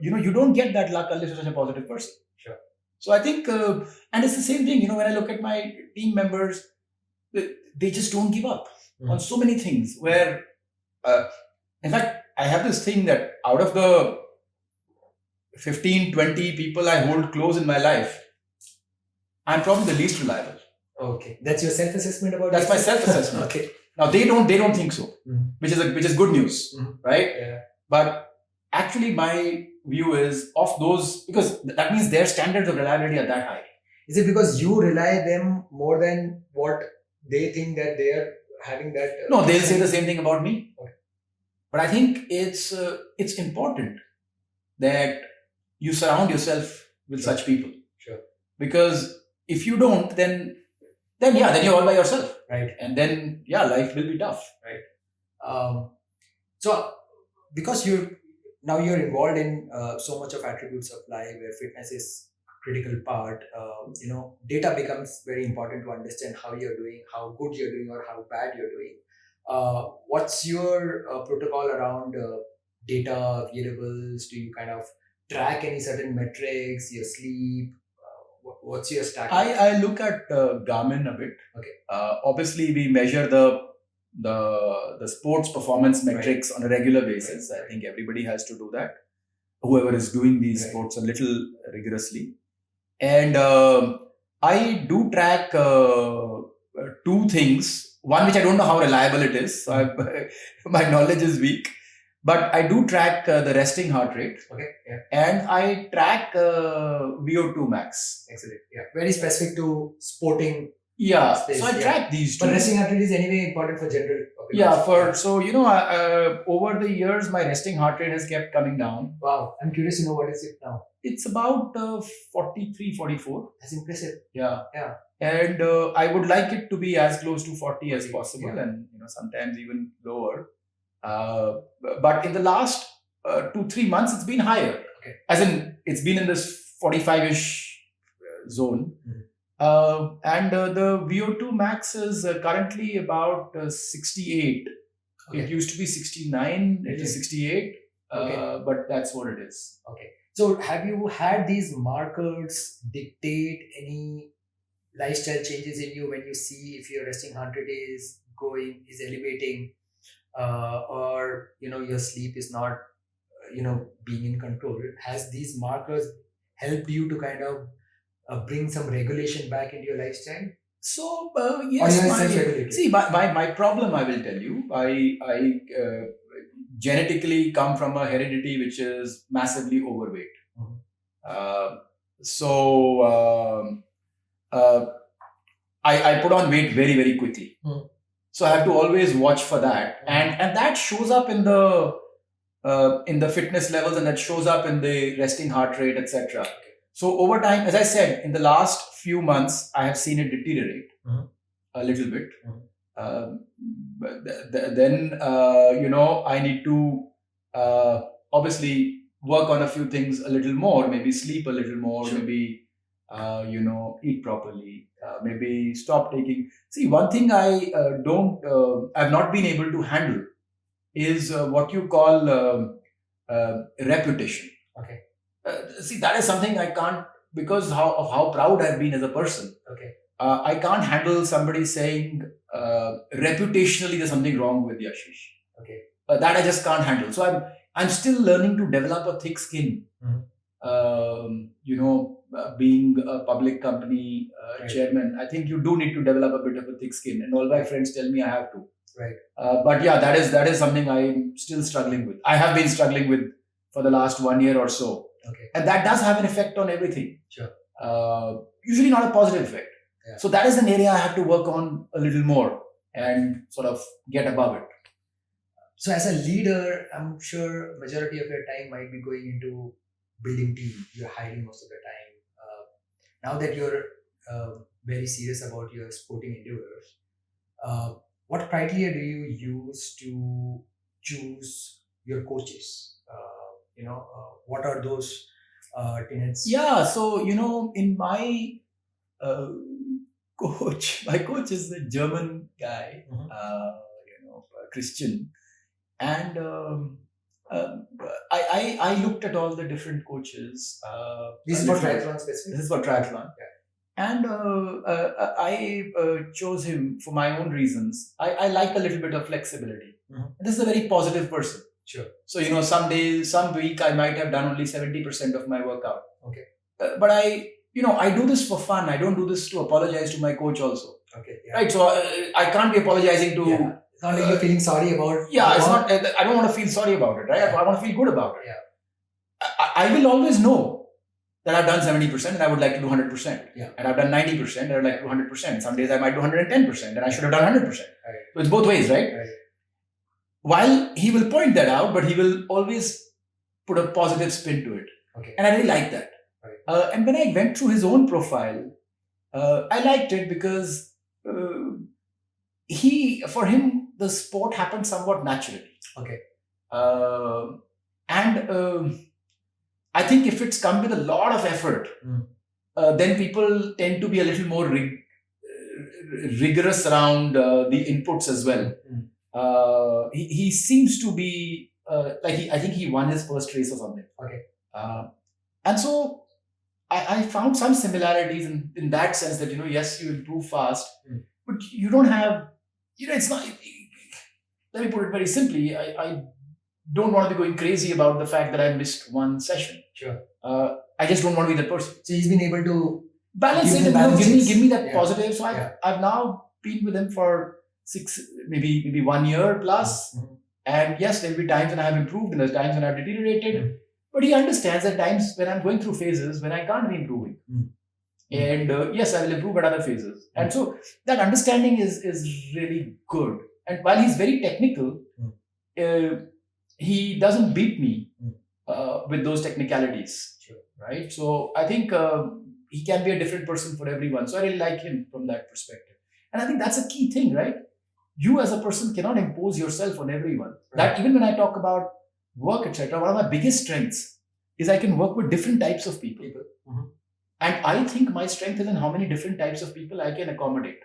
you don't get that luck unless you're such a positive person. Sure. So I think, and it's the same thing, when I look at my team members, they just don't give up on so many things where, in fact, I have this thing that out of the 15, 20 people I hold close in my life, I'm probably the least reliable. Okay. That's your self-assessment about That's my self-assessment. Okay. Now they don't think so, which is good news, right? Yeah. But actually, my view is of those, because that means their standards of reliability are that high. Is it because you rely them more than what they think that they are having that? No, they'll say the same thing about me. Okay. But I think it's important that you surround yourself with such people. Sure. Because if you don't, then you're all by yourself. Right. And then, life will be tough. Right. So, because you're involved in so much of attributes of life where fitness is a critical part, data becomes very important to understand how you're doing, how good you're doing, or how bad you're doing. What's your protocol around data, wearables? Do you kind of track any certain metrics, your sleep? What's your stack? I look at Garmin a bit. Okay. Obviously, we measure the sports performance metrics on a regular basis. I think everybody has to do that. Whoever is doing these sports a little rigorously. And I do track 2 things. one which I don't know how reliable it is. So my knowledge is weak. But I do track the resting heart rate. Okay. Yeah. And I track VO2 max. Excellent. Yeah. Very specific to sporting. Yeah. Space, So I track these two. But resting heart rate is anyway important for general population. Yeah. So over the years, my resting heart rate has kept coming down. Wow. I'm curious to know what is it now. It's about 43, 44. That's impressive. Yeah. Yeah. And I would like it to be as close to 40 as possible, Yeah. and sometimes even lower. But in the last 2-3 months, it's been higher. Okay. As in, it's been in this 45-ish zone. Mhm. And the VO2 max is currently about 68. Okay. It used to be 69. It Okay. is 68. Okay. But that's what it is. Okay. So have you had these markers dictate any lifestyle changes in you when you see if your resting heart rate is elevating, or your sleep is not being in control? Has these markers helped you to kind of bring some regulation back into your lifestyle? So Or yes, you are self-regulated? see, my problem, I will tell you, I genetically come from a heredity which is massively overweight. Mhm. I put on weight very, very quickly. Mhm. So I have to always watch for that, and that shows up in the fitness levels, and that shows up in the resting heart rate, etc. So over time, as I said, in the last few months, I have seen it deteriorate Mhm. a little bit. Mhm. But then I need to obviously work on a few things a little more, maybe sleep a little more, Sure. maybe eat properly, maybe stop taking. See, one thing I've not been able to handle is what you call reputation. Okay. See, that is something I can't, because of how proud I've been as a person. Okay. I can't handle somebody saying reputationally there's something wrong with Yashish. Okay. That I just can't handle. So I'm still learning to develop a thick skin. Mhm. Being a public company Right. chairman, I think you do need to develop a bit of a thick skin, and all my friends tell me I have to. Right. But yeah, that is something I'm still struggling with. I have been struggling with for the last 1 year or so, Okay. and that does have an effect on everything. Sure. Usually not a positive effect. Yeah. So that is an area I have to work on a little more and sort of get above it. So as a leader, I'm sure majority of your time might be going into building team. You're hiring most of the time. Now that you're very serious about your sporting endeavors, what criteria do you use to choose your coaches? What are those tenets? Yeah, so in my my coach is a German guy, Mhm. Christian, and I looked at all the different coaches. This is for different- triathlon specific. This is for triathlon. Yeah. And I chose him for my own reasons. I like a little bit of flexibility. Mhm. This is a very positive person. Sure. So, some days, some week, I might have done only 70% of my workout. Okay. But I do this for fun. I don't do this to apologize to my coach also. Okay. Yeah. Right? So I can't be apologizing to... Yeah. It's not like you're feeling sorry about. Yeah, it's not. I don't want to feel sorry about it, right? I want to feel good about it. Yeah. I will always know that I've done 70% and I would like to do 100%. Yeah. And I've done 90% and I would like to do 100%. Some days I might do 110% and I should have done 100%. Right. So it's both ways, right? Right. While he will point that out, but he will always put a positive spin to it. Okay. And I really like that. Right. And when I went through his own profile, I liked it because for him, the sport happened somewhat naturally. Okay. And I think if it's come with a lot of effort, then people tend to be a little more rigorous around the inputs as well. He seems to be I think he won his first race or something. Okay. And so I found some similarities in that sense that yes, you improve fast, but you don't have it's not. Let me put it very simply. I don't want to be going crazy about the fact that I missed one session. Sure. I just don't want to be that person. So he's been able to Balance Give it the and give balances. me that Yeah. positive. So Yeah. I've now been with him for maybe 1 year plus. And yes, there will be times when I have improved and there's times when I have deteriorated. But he understands that times when I'm going through phases when I can't be improving. And yes, I will improve at other phases. And so that understanding is really good. And while he's very technical, he doesn't beat me with those technicalities. Sure. Right? So I think he can be a different person for everyone. So I really like him from that perspective. And I think that's a key thing, right? You as a person cannot impose yourself on everyone. Right. That even when I talk about work, etc., one of my biggest strengths is I can work with different types of people. And I think my strength is in how many different types of people I can accommodate.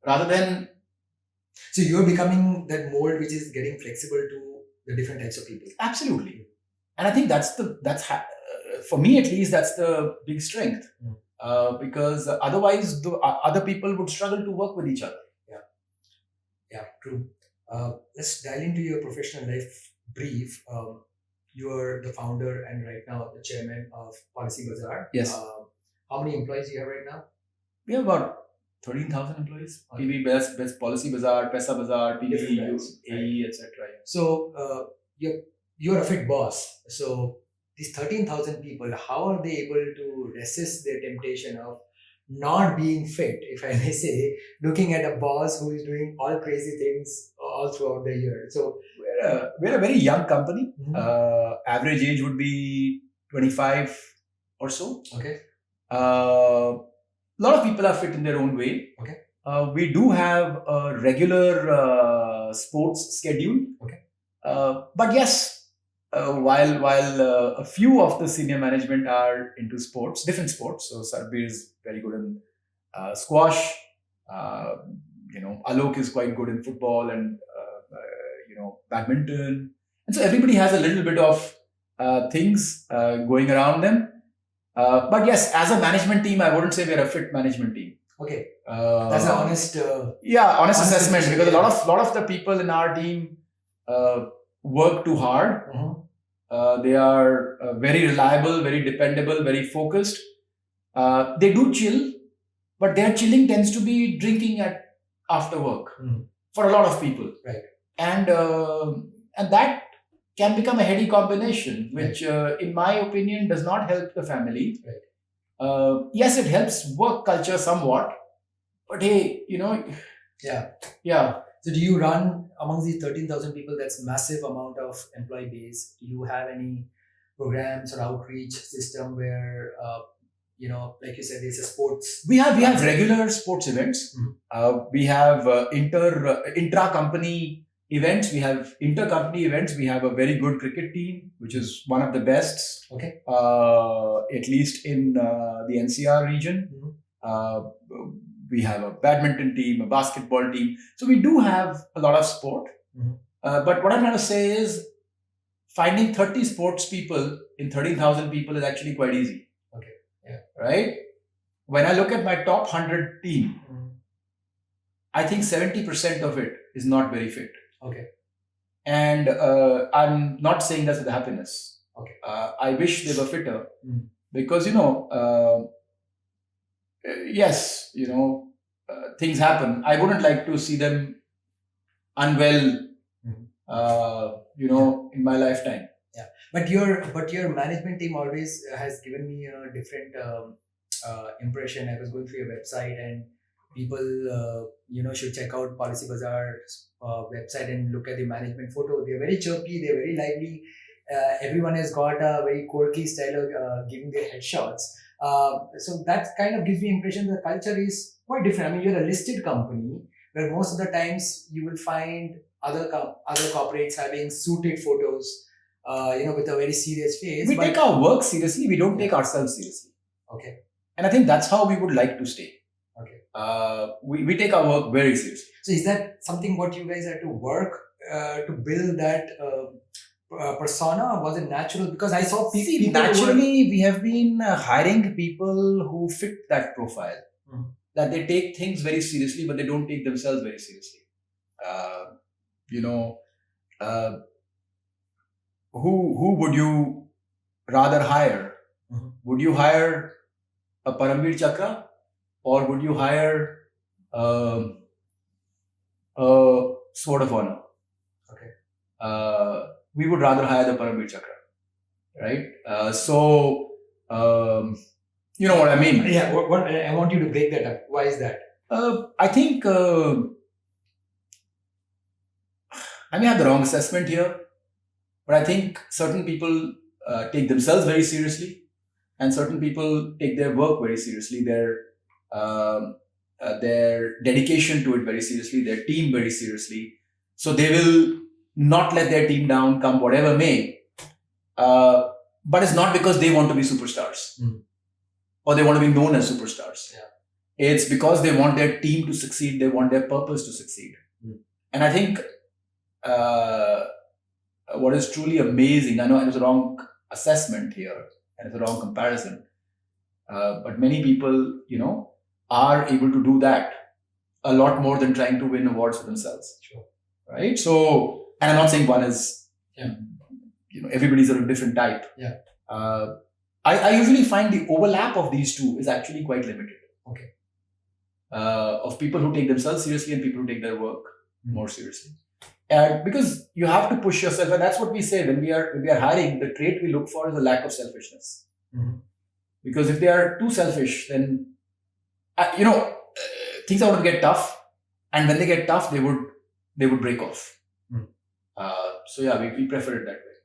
Rather than... So you're becoming that mold which is getting flexible to the different types of people. Absolutely. And I think for me at least, that's the big strength. Because otherwise the other people would struggle to work with each other. Yeah, true. Let's dive into your professional life brief. You are the founder and right now the chairman of PolicyBazaar. Yes. How many employees do you have right now? We have about 13,000 employees. Okay. PB Best, PolicyBazaar, PaisaBazaar, Different PB, types, AE, etc. So you're a fit boss. So these 13,000 people, how are they able to resist their temptation of not being fit, if I may say, looking at a boss who is doing all crazy things all throughout the year? So we're a very young company. Average age would be 25 or so. Okay. A lot of people are fit in their own way. Okay. We do have a regular sports schedule. Okay. But yes, while a few of the senior management are into sports, different sports. So Sarbir is very good in squash. Alok is quite good in football and badminton. And so everybody has a little bit of things going around them. But yes, as a management team, I wouldn't say we're a fit management team. Okay. That's an honest. Honest assessment, because a lot of the people in our team work too hard. They are very reliable, very dependable, very focused. They do chill, but their chilling tends to be drinking after work for a lot of people. Right. And that can become a heady combination, which in my opinion does not help the family. Right. Yes, it helps work culture somewhat, but hey, yeah. So do you run among these 13,000 people, that's massive amount of employee base? Do you have any programs or outreach system where, like you said, there's a sports? We have regular sports events. We have intra-company events. We have inter-company events. We have a very good cricket team, which is one of the best, Okay. at least in the NCR region. We have a badminton team, a basketball team. So we do have a lot of sport. But what I'm trying to say is finding 30 sports people in 13,000 people is actually quite easy. Okay. Yeah. Right? When I look at my top 100 team, I think 70% of it is not very fit. Okay. And I'm not saying that's with happiness. Okay. I wish they were fitter because, yes, things happen. I wouldn't like to see them unwell, in my lifetime. Yeah, but your management team always has given me a different impression. I was going through your website, and people, should check out PolicyBazaar's website and look at the management photo. They're very chirpy. They're very lively. Everyone has got a very quirky style of giving their headshots. So that kind of gives me impression the culture is quite different. I mean, you're a listed company where most of the times you will find other corporates having suited photos, with a very serious face. We take our work seriously. We don't take ourselves seriously. Okay. And I think that's how we would like to stay. Okay. We take our work very seriously. So is that something what you guys had to work to build that persona, or was it natural? Because I saw people naturally we have been hiring people who fit that profile. That they take things very seriously, but they don't take themselves very seriously. Who would you rather hire? Would you hire a Parambir Chakra, or would you hire a Sword of Honor. Okay. We would rather hire the Paramveer Chakra, right? You know what I mean? Yeah, what I want you to break that up. Why is that? I think I may have the wrong assessment here, but I think certain people take themselves very seriously, and certain people take their work very seriously, their dedication to it very seriously, their team very seriously. So they will not let their team down, come whatever may. But it's not because they want to be superstars or they want to be known as superstars. Yeah. It's because they want their team to succeed. They want their purpose to succeed. And I think what is truly amazing, I know it was a wrong assessment here and it's a wrong comparison, but many people, are able to do that a lot more than trying to win awards for themselves. Sure. Right? So, and I'm not saying one is, everybody's of a different type. Yeah. I usually find the overlap of these two is actually quite limited. Okay. Of people who take themselves seriously and people who take their work more seriously. And because you have to push yourself, and that's what we say when we are hiring, the trait we look for is a lack of selfishness. Because if they are too selfish, then things are going to get tough, and when they get tough, they would break off. So yeah, we prefer it that way.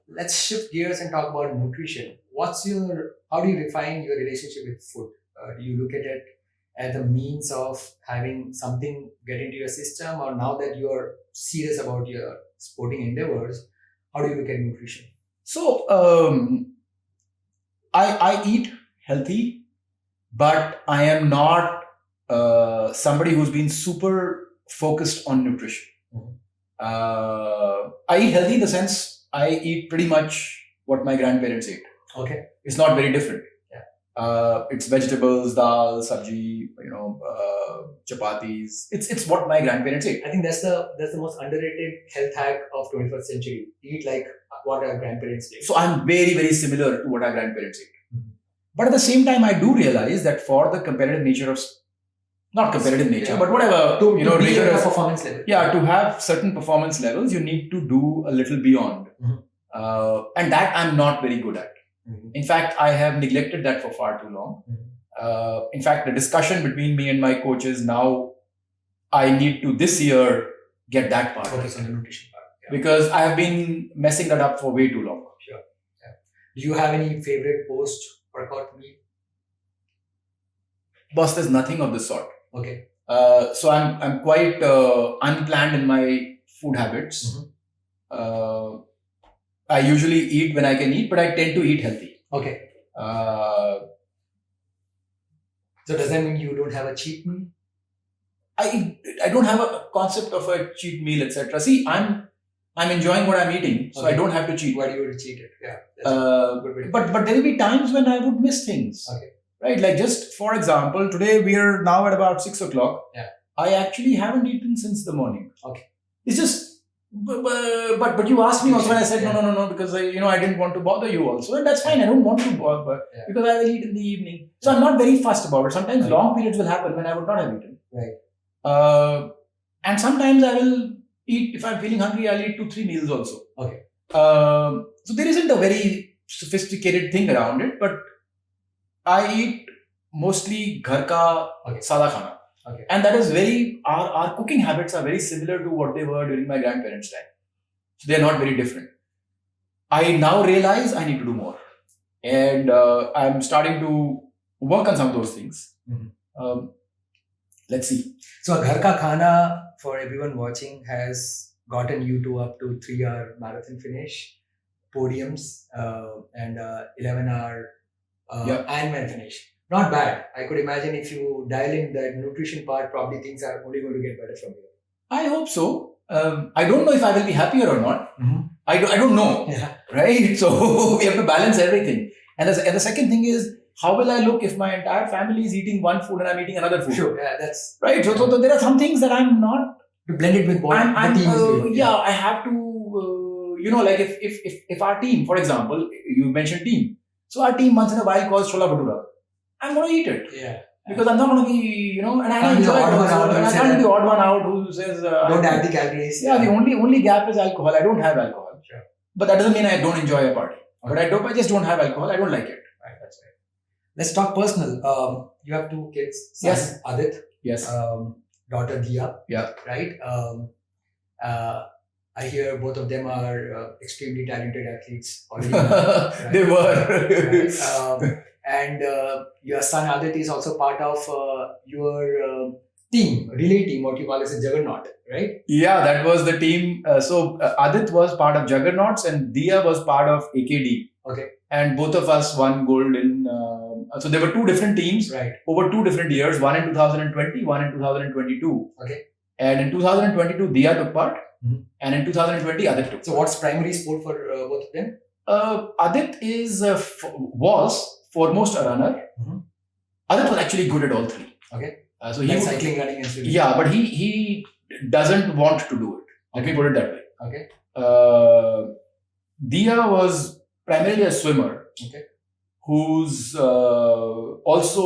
Let's shift gears and talk about nutrition. How do you refine your relationship with food? Do you look at it as a means of having something get into your system, or now that you're serious about your sporting endeavors, how do you look at nutrition? So I eat healthy, but I am not somebody who's been super focused on nutrition. I eat healthy in the sense I eat pretty much what my grandparents ate. Okay. It's not very different. Yeah. It's vegetables, dal, sabji, chapatis. It's what my grandparents ate. I think that's the most underrated health hack of 21st century. Eat like what our grandparents did. So I'm very, very similar to what our grandparents ate. But at the same time, I do realize that for the competitive nature of, not competitive nature, but whatever, to be rigorous at a performance level. Yeah, to have certain performance levels, you need to do a little beyond. And that I'm not very good at. In fact, I have neglected that for far too long. In fact, the discussion between me and my coach is now I need to this year get that part. Focus on the nutrition part. Yeah. Because I have been messing that up for way too long. Sure. Yeah. Do you have any favorite post-workout meal? Boss, there's nothing of the sort. Okay. So I'm quite unplanned in my food habits. I usually eat when I can eat, but I tend to eat healthy. Okay. So does that mean you don't have a cheat meal? I don't have a concept of a cheat meal, etc. See, I'm enjoying what I'm eating, so I don't have to cheat. Why do you want to cheat it? Yeah. That's a good way to But there will be times when I would miss things. Okay. Right, like just for example, today we are now at about 6 o'clock. Yeah. I actually haven't eaten since the morning. Okay. It's just, but you asked me also, and I said no, because I didn't want to bother you also, and that's fine. I don't want to bother because I will eat in the evening. So I'm not very fussed about it. Sometimes long periods will happen when I would not have eaten. Right. And sometimes I will eat, if I'm feeling hungry, I'll eat 2-3 meals also. Okay. So there isn't a very sophisticated thing around it, but I eat mostly ghar ka sada khana. Okay. And that is our cooking habits are very similar to what they were during my grandparents' time. So they're not very different. I now realize I need to do more. And I'm starting to work on some of those things. Let's see. So Ghar Ka Khana, for everyone watching, has gotten you to up to 3-hour marathon finish, podiums, and 11-hour Ironman finish. Not bad. I could imagine if you dial in that nutrition part, probably things are only going to get better from here. I hope so. I don't know if I will be happier or not. I don't know. Yeah. Right? So we have to balance everything. And the second thing is, how will I look if my entire family is eating one food and I'm eating another food? Sure. Yeah, that's right. So there are some things that I'm not to blend it with what the team is doing. I have to, like if our team, for example, you mentioned team. So our team once in a while calls chola bhatura. I'm going to eat it. Yeah. Because I'm not going to be, and I Can't be the enjoy odd one also, out who and I say can't be that. the odd one out who says, Don't add the calories. Yeah, the only gap is alcohol. I don't have alcohol. Sure. But that doesn't mean I don't enjoy a party. But I just don't have alcohol. I don't like it. Right, that's right. Let's talk personal. You have 2 kids. Son, Yes. Adit. Yes. Daughter Diya. Yeah. Right. I hear both of them are extremely talented athletes already. Right? They were. Right? And your son Adit is also part of your team, relay team, what you call as a juggernaut, right? Yeah, that was the team. So Adit was part of Juggernauts and Diya was part of AKD. Okay. And both of us won gold in. So there were 2 different teams Right. over 2 different years. One in 2020, one in 2022. Okay. And in 2022, Diya took part, and in 2020, Adit took. So what's primary sport for both of them? Adit was foremost a runner. Adit was actually good at all 3. Okay. So Like cycling, running, and swimming. Yeah, but he doesn't want to do it. Let me put it that way. Okay. Diya was primarily a swimmer. Okay. Who's also.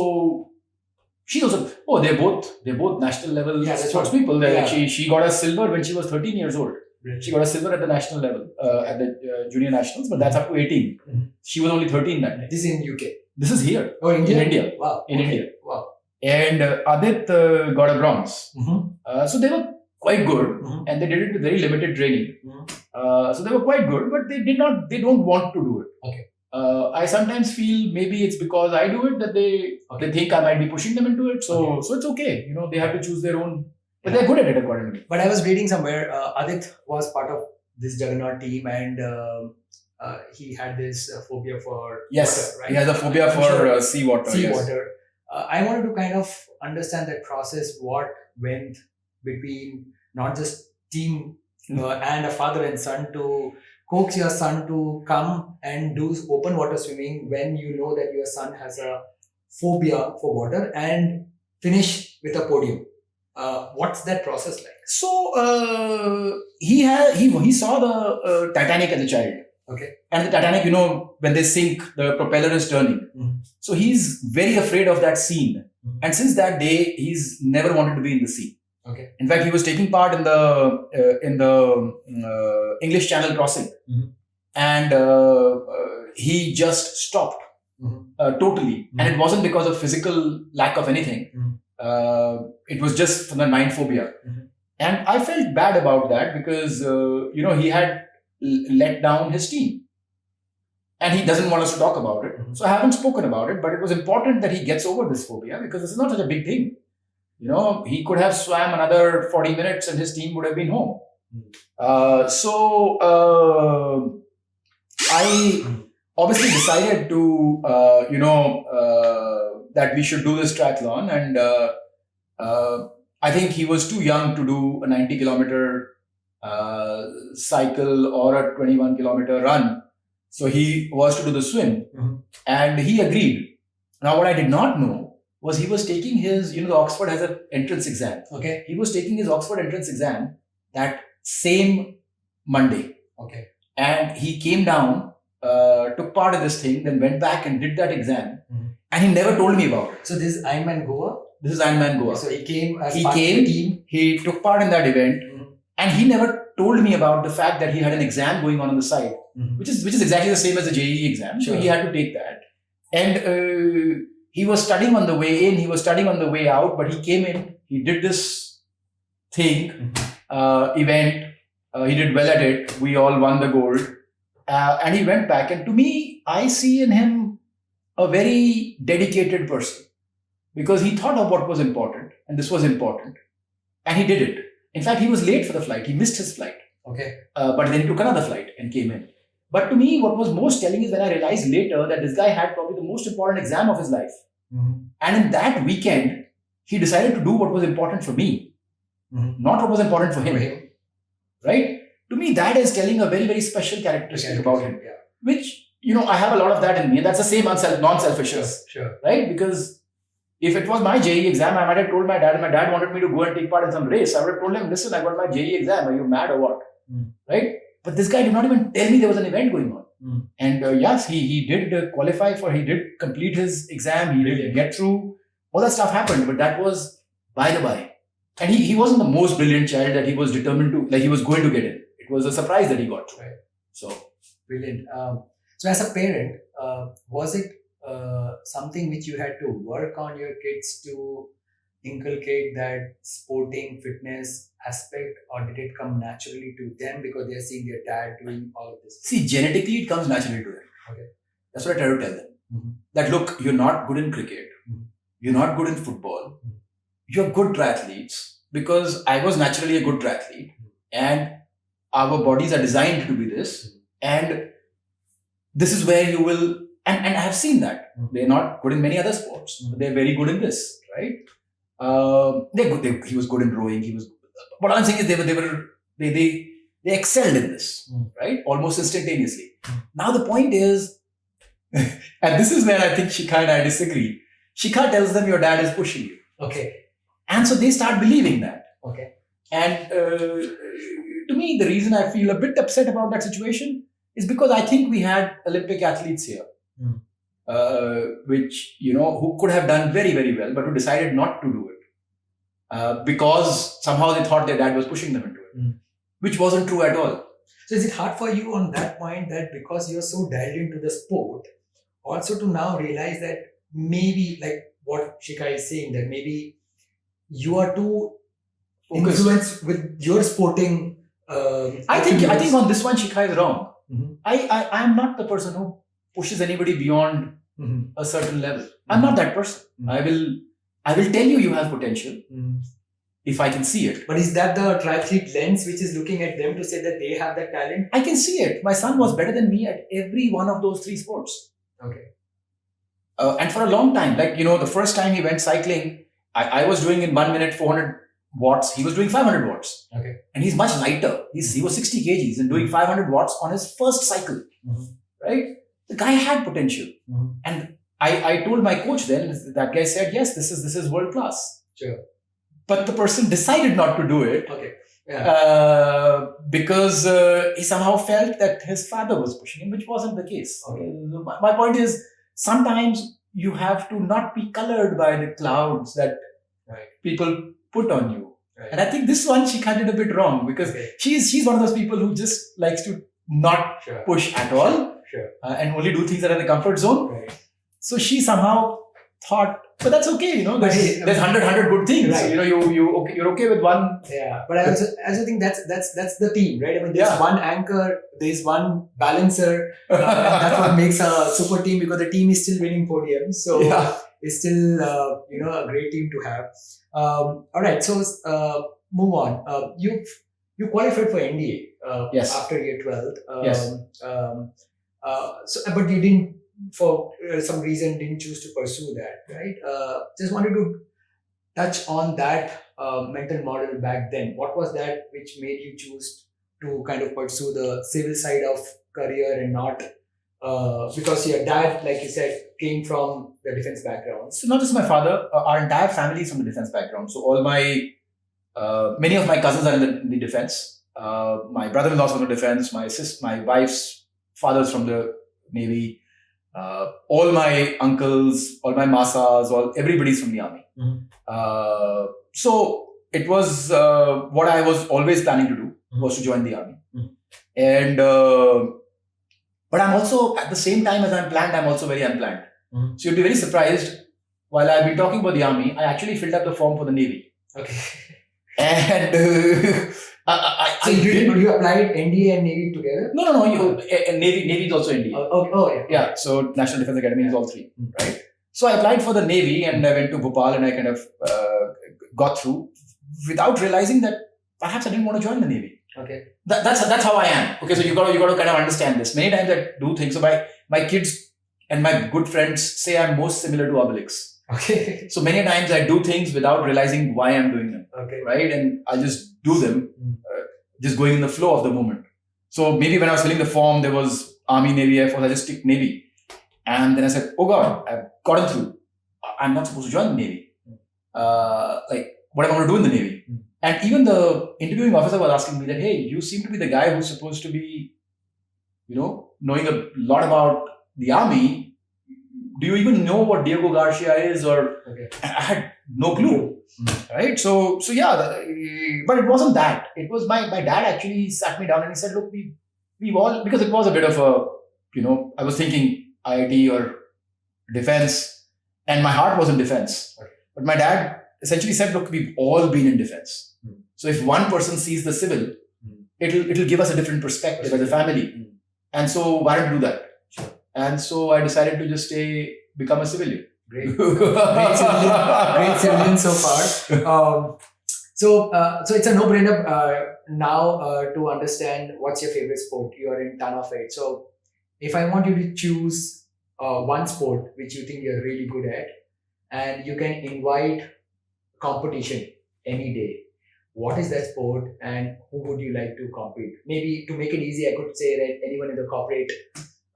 She's also. Oh, they're both national level sports people. Yeah. She got a silver when she was 13 years old. Really? She got a silver at the national level, at the junior nationals, but that's up to 18. She was only 13 that day. This is in UK. This is here. Oh, India? In India. Wow. In Okay. India. Wow. And Adit got a bronze. So they were quite good, and they did it with very limited training. So they were quite good, but they don't want to do it. Okay. I sometimes feel maybe it's because I do it that they think I might be pushing them into it. So it's okay. They have to choose their own, but they're good at it accordingly. But I was reading somewhere, Adit was part of this juggernaut team, and he had this phobia for water, right? He has a phobia for seawater. Seawater. I wanted to kind of understand that process, what went between not just team and a father and son to coax your son to come and do open water swimming when you know that your son has a phobia for water and finish with a podium. What's that process like? So he saw the Titanic as a child. Okay. And the Titanic, when they sink, the propeller is turning. So he's very afraid of that scene. And since that day, he's never wanted to be in the sea. Okay. In fact, he was taking part in the English Channel crossing, and he just stopped totally. And it wasn't because of physical lack of anything. It was just from the mind phobia. And I felt bad about that because he had let down his team, and he doesn't want us to talk about it. So I haven't spoken about it, but it was important that he gets over this phobia because this is not such a big thing. He could have swam another 40 minutes and his team would have been home. So I obviously decided to, that we should do this triathlon. And I think he was too young to do a 90-kilometer cycle or a 21-kilometer run. So he was to do the swim. And he agreed. Now, what I did not know was he was taking his, the Oxford has an entrance exam. Okay. He was taking his Oxford entrance exam that same Monday. Okay. And he came down, took part of this thing, then went back and did that exam. And he never told me about it. So this is Ironman Goa? This is Ironman Goa. So he came as part of the team? He took part in that event. And he never told me about the fact that he had an exam going on the side, which is exactly the same as the JEE exam. Sure. So he had to take that. And he was studying on the way in, he was studying on the way out, but he came in, he did this thing, event, he did well at it, we all won the gold, and he went back. And to me, I see in him a very dedicated person because he thought of what was important, and this was important, and he did it. In fact, he was late for the flight, he missed his flight. Okay. But then he took another flight and came in. But to me, what was most telling is when I realized later that this guy had probably the most important exam of his life. And in that weekend, he decided to do what was important for me, not what was important for him. Right? To me, that is telling a very, very special characteristic about him. Yeah. Which, I have a lot of that in me. And that's the same non-selfishness. Sure. Right? Because if it was my JEE exam, I might have told my dad, and my dad wanted me to go and take part in some race. I would have told him, listen, I got my JEE exam. Are you mad or what? Right? But this guy did not even tell me there was an event going on. And yes, he did qualify he did complete his exam. He did get through. all that stuff happened, but that was by the by. And he wasn't the most brilliant child that he was determined to, like he was going to get in. It was a surprise that he got through. Right. So, Brilliant. So as a parent, was it something which you had to work on your kids to inculcate that sporting fitness aspect, or did it come naturally to them because they're seeing their dad doing all of this? see, genetically it comes naturally to them. Okay. That's what I try to tell them. Mm-hmm. That look, you're not good in cricket. Mhm. You're not good in football. Mhm. You're good triathletes, because I was naturally a good triathlete, and our bodies are designed to be this. And this is where you will, and I have seen that. Mhm. They're not good in many other sports, but they're very good in this, right? They're good. He was good in rowing. He was. What I'm saying is they excelled in this, Mhm. right? Almost instantaneously. Mhm. Now the point is, and this is where I think Shikha and I disagree. Shikha tells them your dad is pushing you, Okay. and so they start believing that. Okay. And to me, the reason I feel a bit upset about that situation is because I think we had Olympic athletes here, Mm. which, who could have done very, very well, but who decided not to do it because somehow they thought their dad was pushing them into it, Mm. which wasn't true at all. So is it hard for you on that point that because you're so dialed into the sport, also to now realize that maybe like what Shika is saying, that maybe you are too Focused. influenced with your sporting. I think on this one, Shikha is wrong. Mhm. I am not the person who pushes anybody beyond Mhm. a certain level. I'm not that person. Mhm. I will tell you have potential Mhm. if I can see it. But is that the triathlete lens which is looking at them to say that they have that talent? I can see it. My son was better than me at every one of those three sports. Okay. And for a long time, like, the first time he went cycling, I was doing in 1 minute 400 watts. He was doing 500 watts. Okay. And he's much lighter. He was 60 kgs and doing 500 watts on his first cycle. Mhm. Right? The guy had potential. Mhm. And I told my coach then, that guy said, yes, this is world class. Sure. But the person decided not to do it Okay. Yeah. because he somehow felt that his father was pushing him, which wasn't the case. Okay. My point is, sometimes you have to not be colored by the clouds that Right. people put on you. Right. And I think this one she did a bit wrong, because Okay. she's one of those people who just likes to not Sure. push at all Sure. and only do things that are in the comfort zone. Right. So she somehow thought, but that's okay, But there's 100 good things. Right. You're okay with one. Yeah, but I also think that's the team, right? I mean, there's Yeah. one anchor, there's one balancer. That's what makes a super team, because the team is still winning podiums. So Yeah. it's still a great team to have. All right, so move on. You qualified for NDA Yes. after year 12. Yes. But you didn't, for some reason, didn't choose to pursue that, right? Just wanted to touch on that mental model back then. What was that which made you choose to kind of pursue the civil side of career and not because your dad, like you said, came from the defense background? So not just my father, our entire family is from the defense background. So all many of my cousins are in the defense. My brother-in-law is from the defense. My wife's father's from the Navy. All my uncles, all my masas, everybody's from the army. Mhm. So it was what I was always planning to do, was to join the army. Mhm. And but I'm also, at the same time as I'm planned, I'm also very unplanned. Mhm. So you'll be very surprised. While I've been talking about the army, I actually filled up the form for the Navy. Okay. And So you applied NDA and Navy together? No. Navy is also India. Yeah. Yeah, so National Defense Academy is all three, Mm. right? So I applied for the Navy and I went to Bhopal and I kind of got through without realizing that perhaps I didn't want to join the Navy. Okay. That's how I am. Okay, so you got to kind of understand this. Many times I do things. So my kids and my good friends say I'm most similar to Obelix. Okay. So many times I do things without realizing why I'm doing them, Okay. right? And I just do them, Mm. just going in the flow of the moment. So maybe when I was filling the form, there was Army, Navy, Air Force. I just ticked Navy. And then I said, oh God, I've gotten through. I'm not supposed to join the Navy. What am I going to do in the Navy? Mm. And even the interviewing officer was asking me that, hey, you seem to be the guy who's supposed to be, knowing a lot about the Army. do you even know what Diego Garcia is? Or Okay. I had no clue. Right. So yeah, but it wasn't that. It was my dad actually sat me down and he said, look, we've all, because it was a bit of a, I was thinking IIT or defense, and my heart was in defense. Okay. But my dad essentially said, look, we've all been in defense. So if one person sees the civil, it'll give us a different perspective as a family. And so why don't you do that? Sure. And so I decided to just become a civilian. Great. Great civilian so far. So it's a no-brainer now to understand what's your favorite sport. You are in ton of it. So if I want you to choose one sport which you think you're really good at, and you can invite competition any day, what is that sport and who would you like to compete? Maybe to make it easy, I could say that anyone in the corporate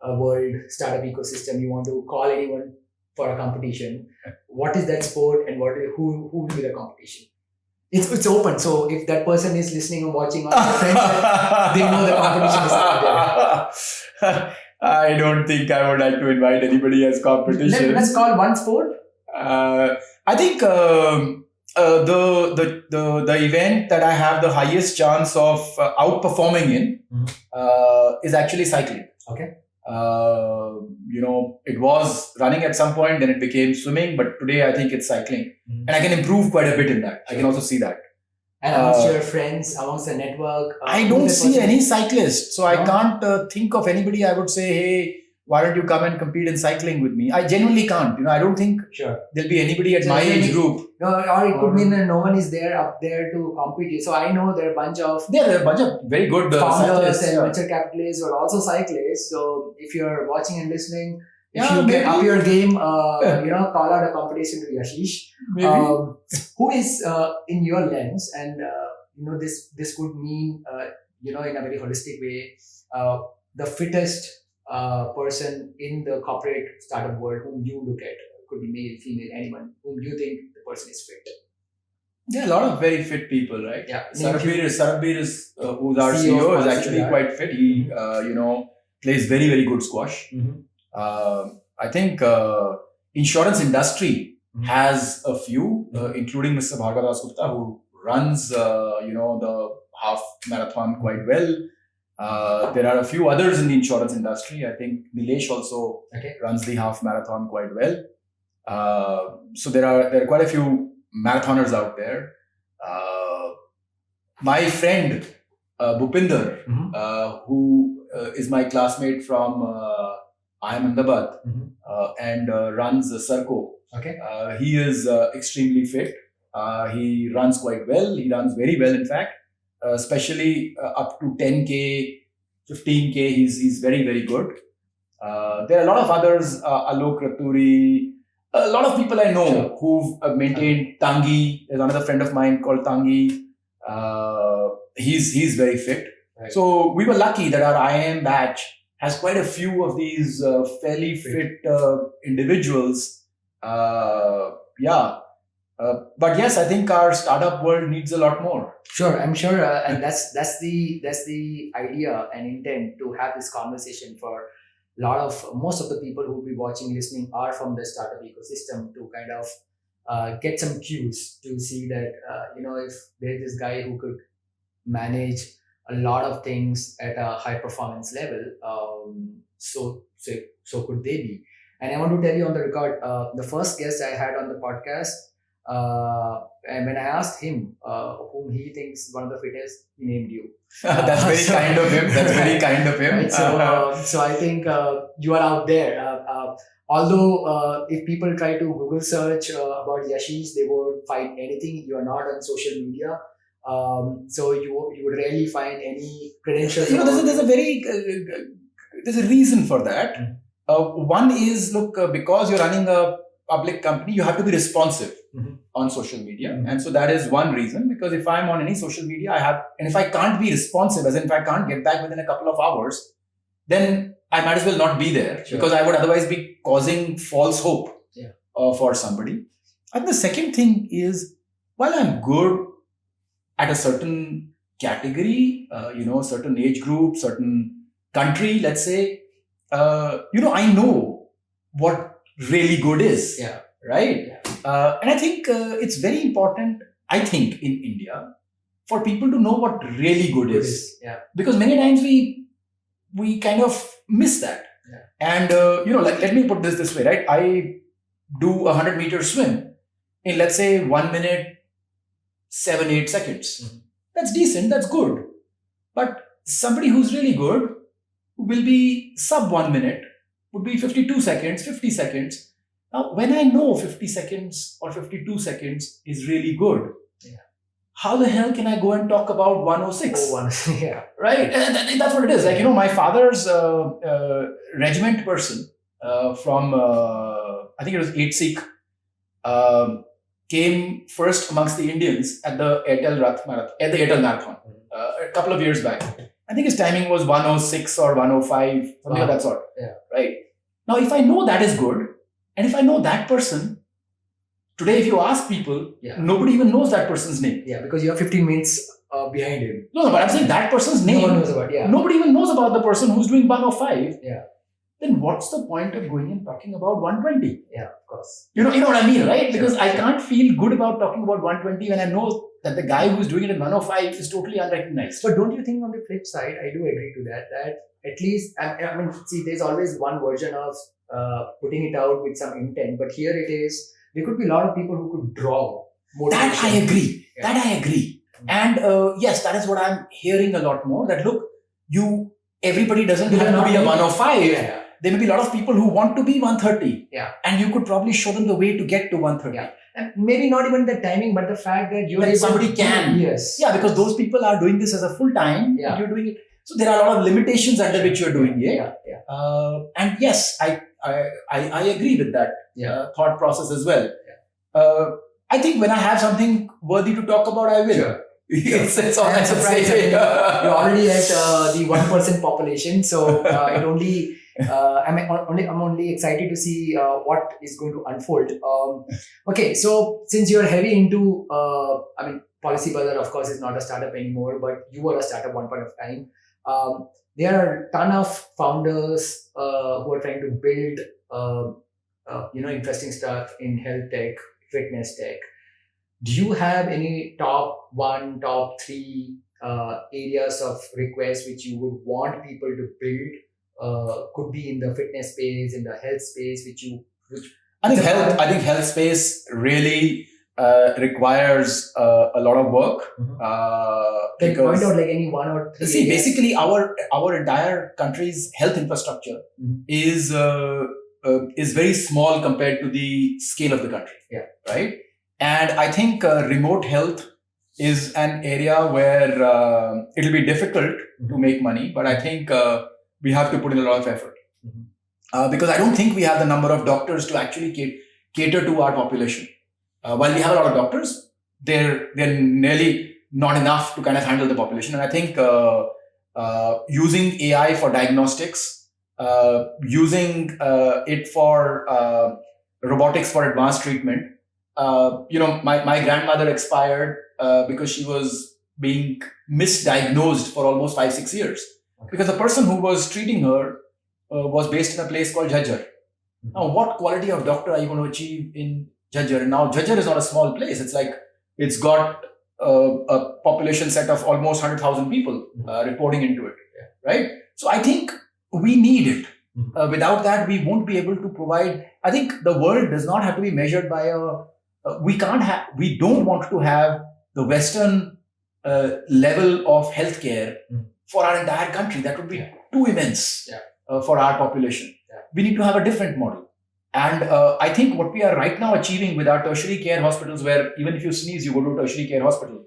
world, startup ecosystem, you want to call anyone for a competition. What is that sport and who will be the competition? It's open. So if that person is listening or watching on their friends, they know the competition is out there. I don't think I would like to invite anybody as competition. Let's call one sport. I think the event that I have the highest chance of outperforming in is actually cycling. Okay. It was running at some point, then it became swimming, but today I think it's cycling. And I can improve quite a bit in that. I can also see that. And amongst your friends, amongst the network? I don't see any cyclists. So I can't think of anybody I would say, hey, why don't you come and compete in cycling with me? I genuinely can't. I don't think there'll be anybody at my age group. No, or it could mean that no one is there up there to compete. So I know there are a bunch of very good founders cyclists, and venture capitalists who are also cyclists. So if you're watching and listening, if you maybe. can up your game, call out a competition to Yashish. Who is in your lens, and this could mean in a very holistic way, the fittest person in the corporate startup world whom you look at, could be male, female, anyone whom you think the person is fit. There are a lot of very fit people, right? Yeah. Sarabir is who's our CEO, is actually quite fit. He plays very, very good squash. I think insurance industry has a few, including Mr. Bhargav Dasgupta, who runs the half marathon quite well. There are a few others in the insurance industry. I think Nilesh also runs the half marathon quite well. So there are quite a few marathoners out there. My friend Bhupinder, who is my classmate from IIM Ahmedabad and runs Sarko. He is extremely fit. He runs quite well. He runs very well, in fact. Especially up to 10K, 15K, he's very, very good. There are a lot of others, Alok Raturi, a lot of people I know who've maintained. Tangi, there's another friend of mine called Tangi. He's very fit. Right. So we were lucky that our IIM batch has quite a few of these fairly fit individuals. But yes, I think our startup world needs a lot more. Sure, I'm sure, and that's the idea and intent to have this conversation. For most of the people who will be watching, listening are from the startup ecosystem, to kind of get some cues to see that if there's this guy who could manage a lot of things at a high performance level, so could they be. And I want to tell you on the record, the first guest I had on the podcast, and when I asked him whom he thinks one of the fittest, he named you. That's very kind of him. That's very kind of him. Right? So I think you are out there. Although if people try to Google search about Yashish, they won't find anything. You are not on social media. So you would rarely find any credentials. There's a reason for that. One is, because you're running a public company, you have to be responsive on social media. And so that is one reason, because if I'm on any social media, and if I can't be responsive, as in if I can't get back within a couple of hours, then I might as well not be there, because I would otherwise be causing false hope for somebody. And the second thing is, while I'm good at a certain category, certain age group, certain country, let's say, I know what really good is. Yeah. Right? Yeah. And I think it's very important, I think, in India for people to know what really good is. Yeah. Because many times we kind of miss that. Yeah. And, let me put this way, right? I do a 100-meter swim in, let's say, 1 minute, 7-8 seconds. Mm-hmm. That's decent, that's good. But somebody who's really good will be sub 1 minute, would be 52 seconds, 50 seconds. Now, when I know 50 seconds or 52 seconds is really good, how the hell can I go and talk about 106? Yeah. Right? And that's what it is. Like, my father's regiment person from, I think it was 8 Sikh, came first amongst the Indians at the Airtel Marathon a couple of years back. I think his timing was 106 or 105, something of that sort. Yeah. Right? Now, if I know that is good, and if I know that person, today if you ask people, nobody even knows that person's name. Yeah, because you're 15 minutes behind him. No, but I'm saying that person's name. No one knows about. Yeah. Nobody even knows about the person who's doing 105. Yeah. Then what's the point of going and talking about 120? Yeah, of course. You know what I mean, right? Because I can't feel good about talking about 120 when I know that the guy who's doing it at 105 is totally unrecognized. But don't you think on the flip side, I do agree to that at least, I mean, see, there's always one version of putting it out with some intent, but here it is, there could be a lot of people who could draw motivation. That I agree. Yeah. That I agree. And yes, that is what I'm hearing a lot more, that look, everybody doesn't have to be a 105. Yeah. There may be a lot of people who want to be 130. Yeah. And you could probably show them the way to get to 130. Yeah. And maybe not even the timing, but the fact that somebody can. Yes. Yeah, because those people are doing this as a full time. Yeah. You're doing it. So there are a lot of limitations under which you're doing it. Yeah. Yeah. And yes, I agree with that thought process as well. Yeah. I think when I have something worthy to talk about, I will. Sure. It's all I'm surprised. You're already at the 1% population, so it only. I'm only excited to see what is going to unfold. Okay, so since you're heavy into, PolicyBazaar, of course, is not a startup anymore, but you were a startup at one point of time. There are a ton of founders who are trying to build, interesting stuff in health tech, fitness tech. Do you have any top 1, top 3 areas of request which you would want people to build? Could be in the fitness space, in the health space, I think health space really requires a lot of work. Can you point out like any 1 or 3? See, basically our entire country's health infrastructure is very small compared to the scale of the country. Yeah. Right. And I think remote health is an area where it'll be difficult to make money, but I think we have to put in a lot of effort. Because I don't think we have the number of doctors to actually cater to our population. While we have a lot of doctors, they're nearly not enough to kind of handle the population. And I think using AI for diagnostics, using it for robotics for advanced treatment. My grandmother expired because she was being misdiagnosed for almost 5-6 years. Because the person who was treating her was based in a place called Jhajjar. Now, what quality of doctor are you going to achieve in Jhajjar? And now Jhajjar is not a small place. It's like, it's got a population set of almost 100,000 people reporting into it. Right? So I think we need it. Without that, we won't be able to provide. I think the world does not have to be measured by we don't want to have the Western level of healthcare for our entire country. That would be too immense for our population. We need to have a different model. And I think what we are right now achieving with our tertiary care hospitals, where even if you sneeze, you go to a tertiary care hospital,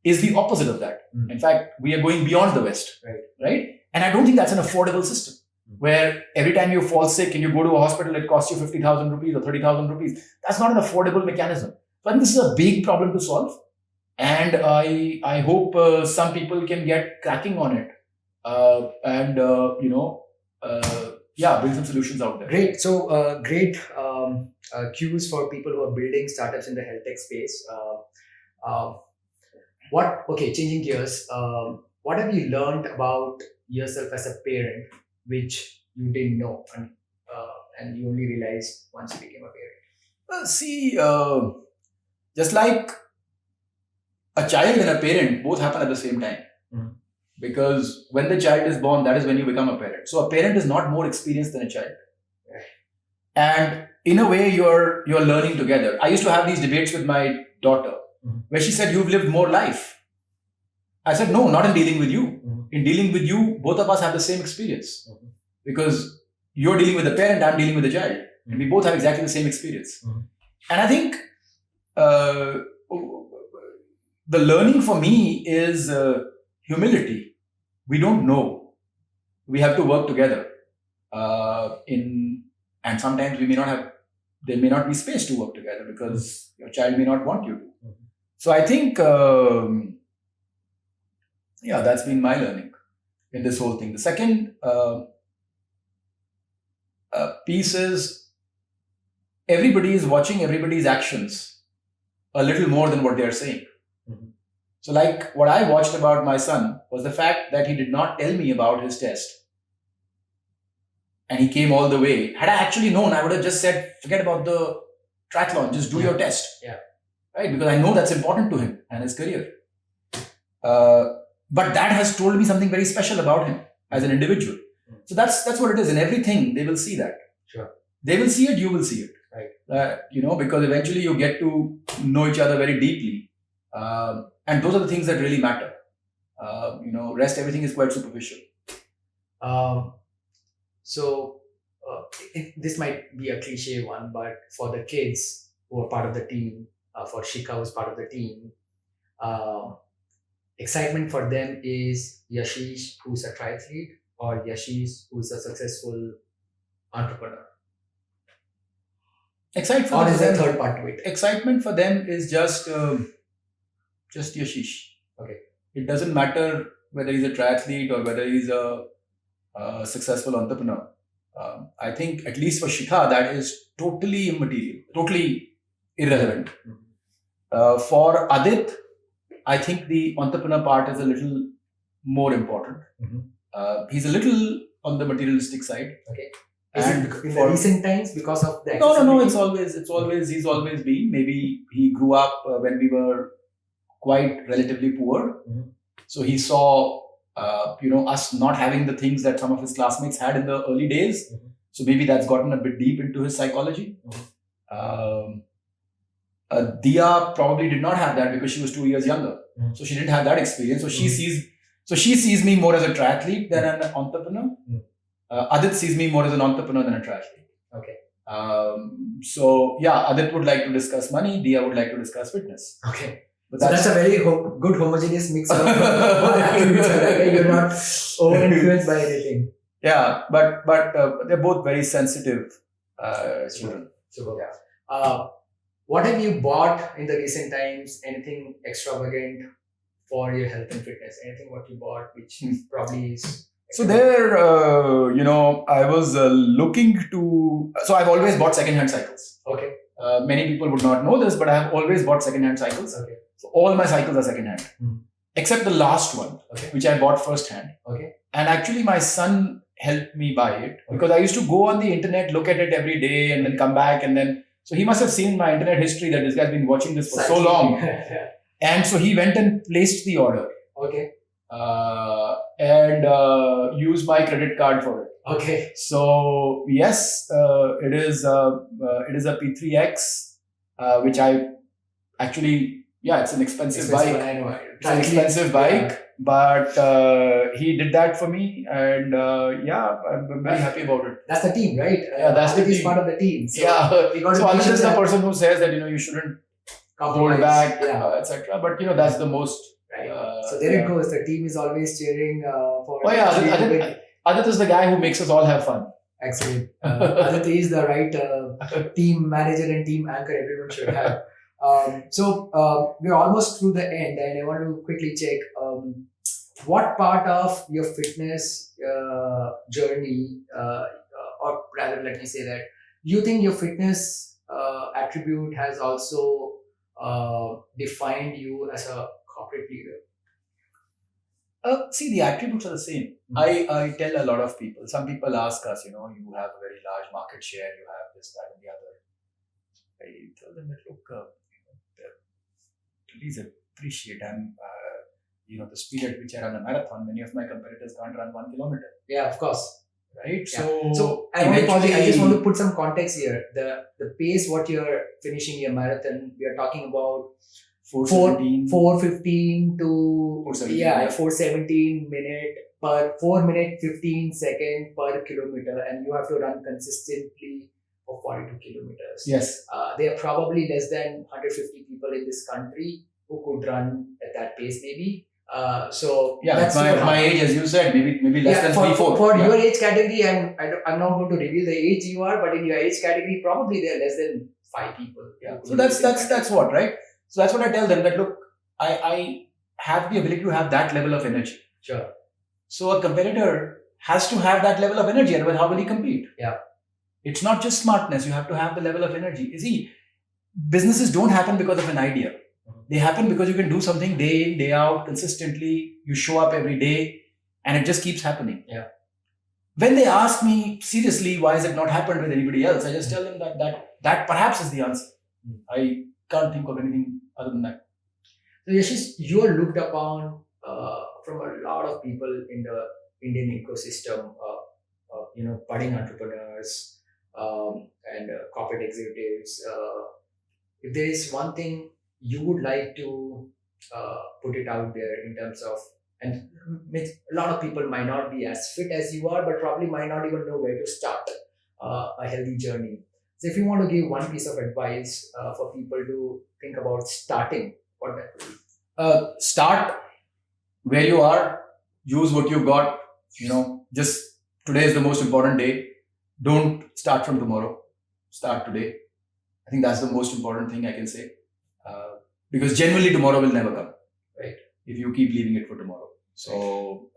is the opposite of that. In fact, we are going beyond the West. Right? And I don't think that's an affordable system, where every time you fall sick and you go to a hospital, it costs you 50,000 rupees or 30,000 rupees. That's not an affordable mechanism. So I think this is a big problem to solve. And I hope some people can get cracking on it bring some solutions out there. Great. So great cues for people who are building startups in the health tech space. Changing gears, what have you learned about yourself as a parent, which you didn't know? and you only realized once you became a parent? See, just like a child and a parent both happen at the same time. Mhm. Because when the child is born, that is when you become a parent. So a parent is not more experienced than a child. Right. And in a way, you're learning together. I used to have these debates with my daughter, Mhm. where she said, "You've lived more life." I said, "No, not in dealing with you. Mhm. In dealing with you, both of us have the same experience. Mhm. Because you're dealing with a parent, I'm dealing with a child. And we both have exactly the same experience." Mhm. And I think the learning for me is humility. We don't know. We have to work together. And sometimes there may not be space to work together because your child may not want you to. Mhm. So I think, that's been my learning in this whole thing. The second piece is everybody is watching everybody's actions a little more than what they are saying. Mhm. So, like what I watched about my son was the fact that he did not tell me about his test. And he came all the way. Had I actually known, I would have just said, forget about the triathlon, just do your test. Yeah. Right? Because I know that's important to him and his career. But that has told me something very special about him as an individual. So that's what it is. In everything, they will see that. Sure. They will see it, you will see it. Right. Because eventually you get to know each other very deeply. And those are the things that really matter. Rest, everything is quite superficial. So this might be a cliche one, but for the kids who are part of the team, for Shikha who's part of the team, excitement for them is Yashish, who's a triathlete, or Yashish, who's a successful entrepreneur. Excitement Or for is there a them, third part to it? excitement for them is just Yashish. Okay. It doesn't matter whether he's a triathlete or whether he's a successful entrepreneur. I think at least for Shikha, that is totally immaterial, totally irrelevant. For Adit, I think the entrepreneur part is a little more important. He's a little on the materialistic side. Okay. Is And it in the recent times because of the No. accessibility? It's always. He's always been. Maybe he grew up when we were quite relatively poor, so he saw, us not having the things that some of his classmates had in the early days. So maybe that's gotten a bit deep into his psychology. Diya probably did not have that because she was 2 years younger, so she didn't have that experience. So she sees me more as a triathlete than an entrepreneur. Adit sees me more as an entrepreneur than a triathlete. Okay. Adit would like to discuss money. Diya would like to discuss fitness. Okay. But So that's a very good homogeneous mix of attributes. You're not over-influenced by anything. Yeah, but they're both very sensitive children. Super. What have you bought in the recent times? Anything extravagant for your health and fitness? Anything what you bought which probably is... So there, I was looking to... So I've always bought second-hand cycles. Okay. Many people would not know this, but I have always bought second-hand cycles. Okay. So all my cycles are second-hand. Except the last one, Okay. which I bought first-hand. Okay. And actually my son helped me buy it because I used to go on the internet, look at it every day and then come back and then... So he must have seen my internet history that this guy's been watching this for so long. And so he went and placed the order. Okay. And used my credit card for it. Okay. So yes, it is a P3X, which I actually, it's an expensive bike. I know. It's an expensive bike, but he did that for me, and I'm very happy about it. That's the team, right? That's the Adit is team. part of the team. So we got to So make Adit sure is the that person who says that you shouldn't hold compromise. back, Yeah. etc. But that's the most. Right. So there it goes. The team is always cheering for. Oh yeah, Adit is the guy who makes us all have fun. Excellent. Adit is the right team manager and team anchor everyone should have. We're almost through the end, and I want to quickly check what part of your fitness journey, or rather, let me say that, you think your fitness attribute has also defined you as a corporate leader? See, the attributes are the same. I tell a lot of people, some people ask us, you have a very large market share, you have this, that, and the other. I tell them that, look, please appreciate, the speed at which I run a marathon, many of my competitors can't run 1 kilometer. Yeah, of course. Right? Yeah. So I just want to put some context here. The pace what you're finishing your marathon, we are talking about 4:15 to 4:17 minute per 4 minute 15 second per kilometer, and you have to run consistently for 42 kilometers. Yes. There are probably less than 150 people in this country who could run at that pace, maybe. So that's my age, as you said, maybe less than 3-4. For your age category, I'm not going to reveal the age you are, but in your age category, probably there are less than 5 people. Yeah. So that's what, right? So that's what I tell them, that look, I have the ability to have that level of energy. Sure. So a competitor has to have that level of energy, otherwise how will he compete? Yeah. It's not just smartness, you have to have the level of energy. You see, businesses don't happen because of an idea. They happen because you can do something day in, day out, consistently. You show up every day and it just keeps happening. Yeah. When they ask me seriously, why has it not happened with anybody else? I just tell them that perhaps is the answer. I can't think of anything other than that. So Yashish, you are looked upon from a lot of people in the Indian ecosystem, budding entrepreneurs and corporate executives. If there is one thing you would like to put it out there in terms of, and a lot of people might not be as fit as you are, but probably might not even know where to start a healthy journey. So if you want to give one piece of advice for people to think about starting, what that would be? Start where you are, use what you've got, just today is the most important day. Don't start from tomorrow, start today. I think that's the most important thing I can say. Because genuinely tomorrow will never come, right? If you keep leaving it for tomorrow. So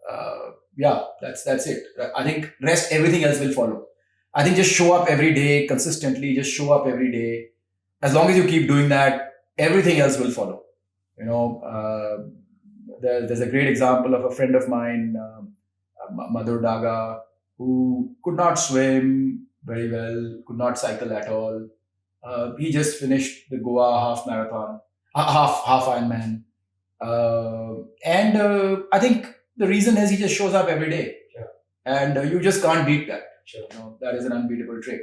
that's it. I think rest, everything else will follow. I think just show up every day consistently, just show up every day. As long as you keep doing that, everything else will follow. There's a great example of a friend of mine, Madhur Daga, who could not swim very well, could not cycle at all. He just finished the Goa half marathon. Half Ironman. I think the reason is he just shows up every day. Sure. And you just can't beat that. Sure. That is an unbeatable trait.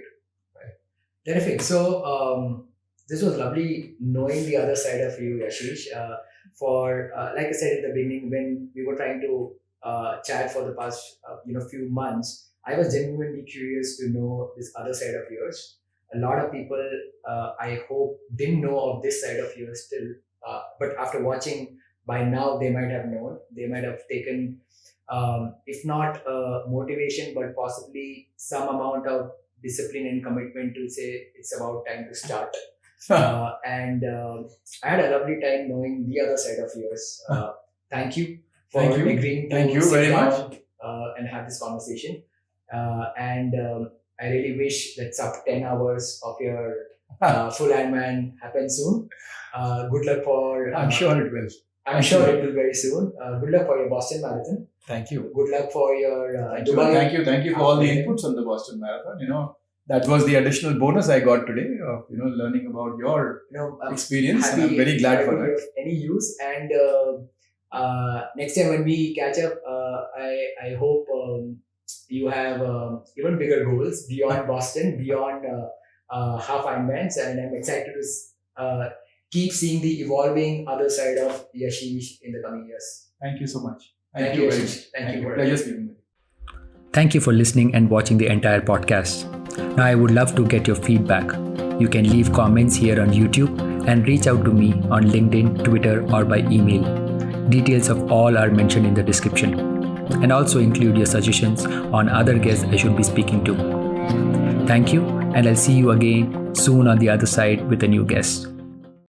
Right. Terrific. So this was lovely knowing the other side of you, Yashish. Like I said at the beginning, when we were trying to chat for the past few months, I was genuinely curious to know this other side of yours. A lot of people, I hope, didn't know of this side of yours still. But after watching, by now, they might have known. They might have taken, if not motivation, but possibly some amount of discipline and commitment to say it's about time to start. And I had a lovely time knowing the other side of yours. Thank you for agreeing to sit down and have this conversation. I really wish that sub 10 hours of your full Ironman happen soon. Good luck for... I'm sure it will. I'm sure it will very soon. Good luck for your Boston Marathon. Thank you. Good luck for your Dubai. Thank you for all the inputs on the Boston Marathon. That was the additional bonus I got today of learning about your experience. And I'm very glad for that. Any use. And next time when we catch up, I hope you have even bigger goals beyond Boston, beyond half Ironmans, and I'm excited to keep seeing the evolving other side of Yashish in the coming years. Thank you so much. Thank you very much. Thank you. Pleasure speaking with you. Thank you for listening and watching the entire podcast. Now I would love to get your feedback. You can leave comments here on YouTube and reach out to me on LinkedIn, Twitter, or by email. Details of all are mentioned in the description. And also include your suggestions on other guests I should be speaking to. Thank you, and I'll see you again soon on the other side with a new guest.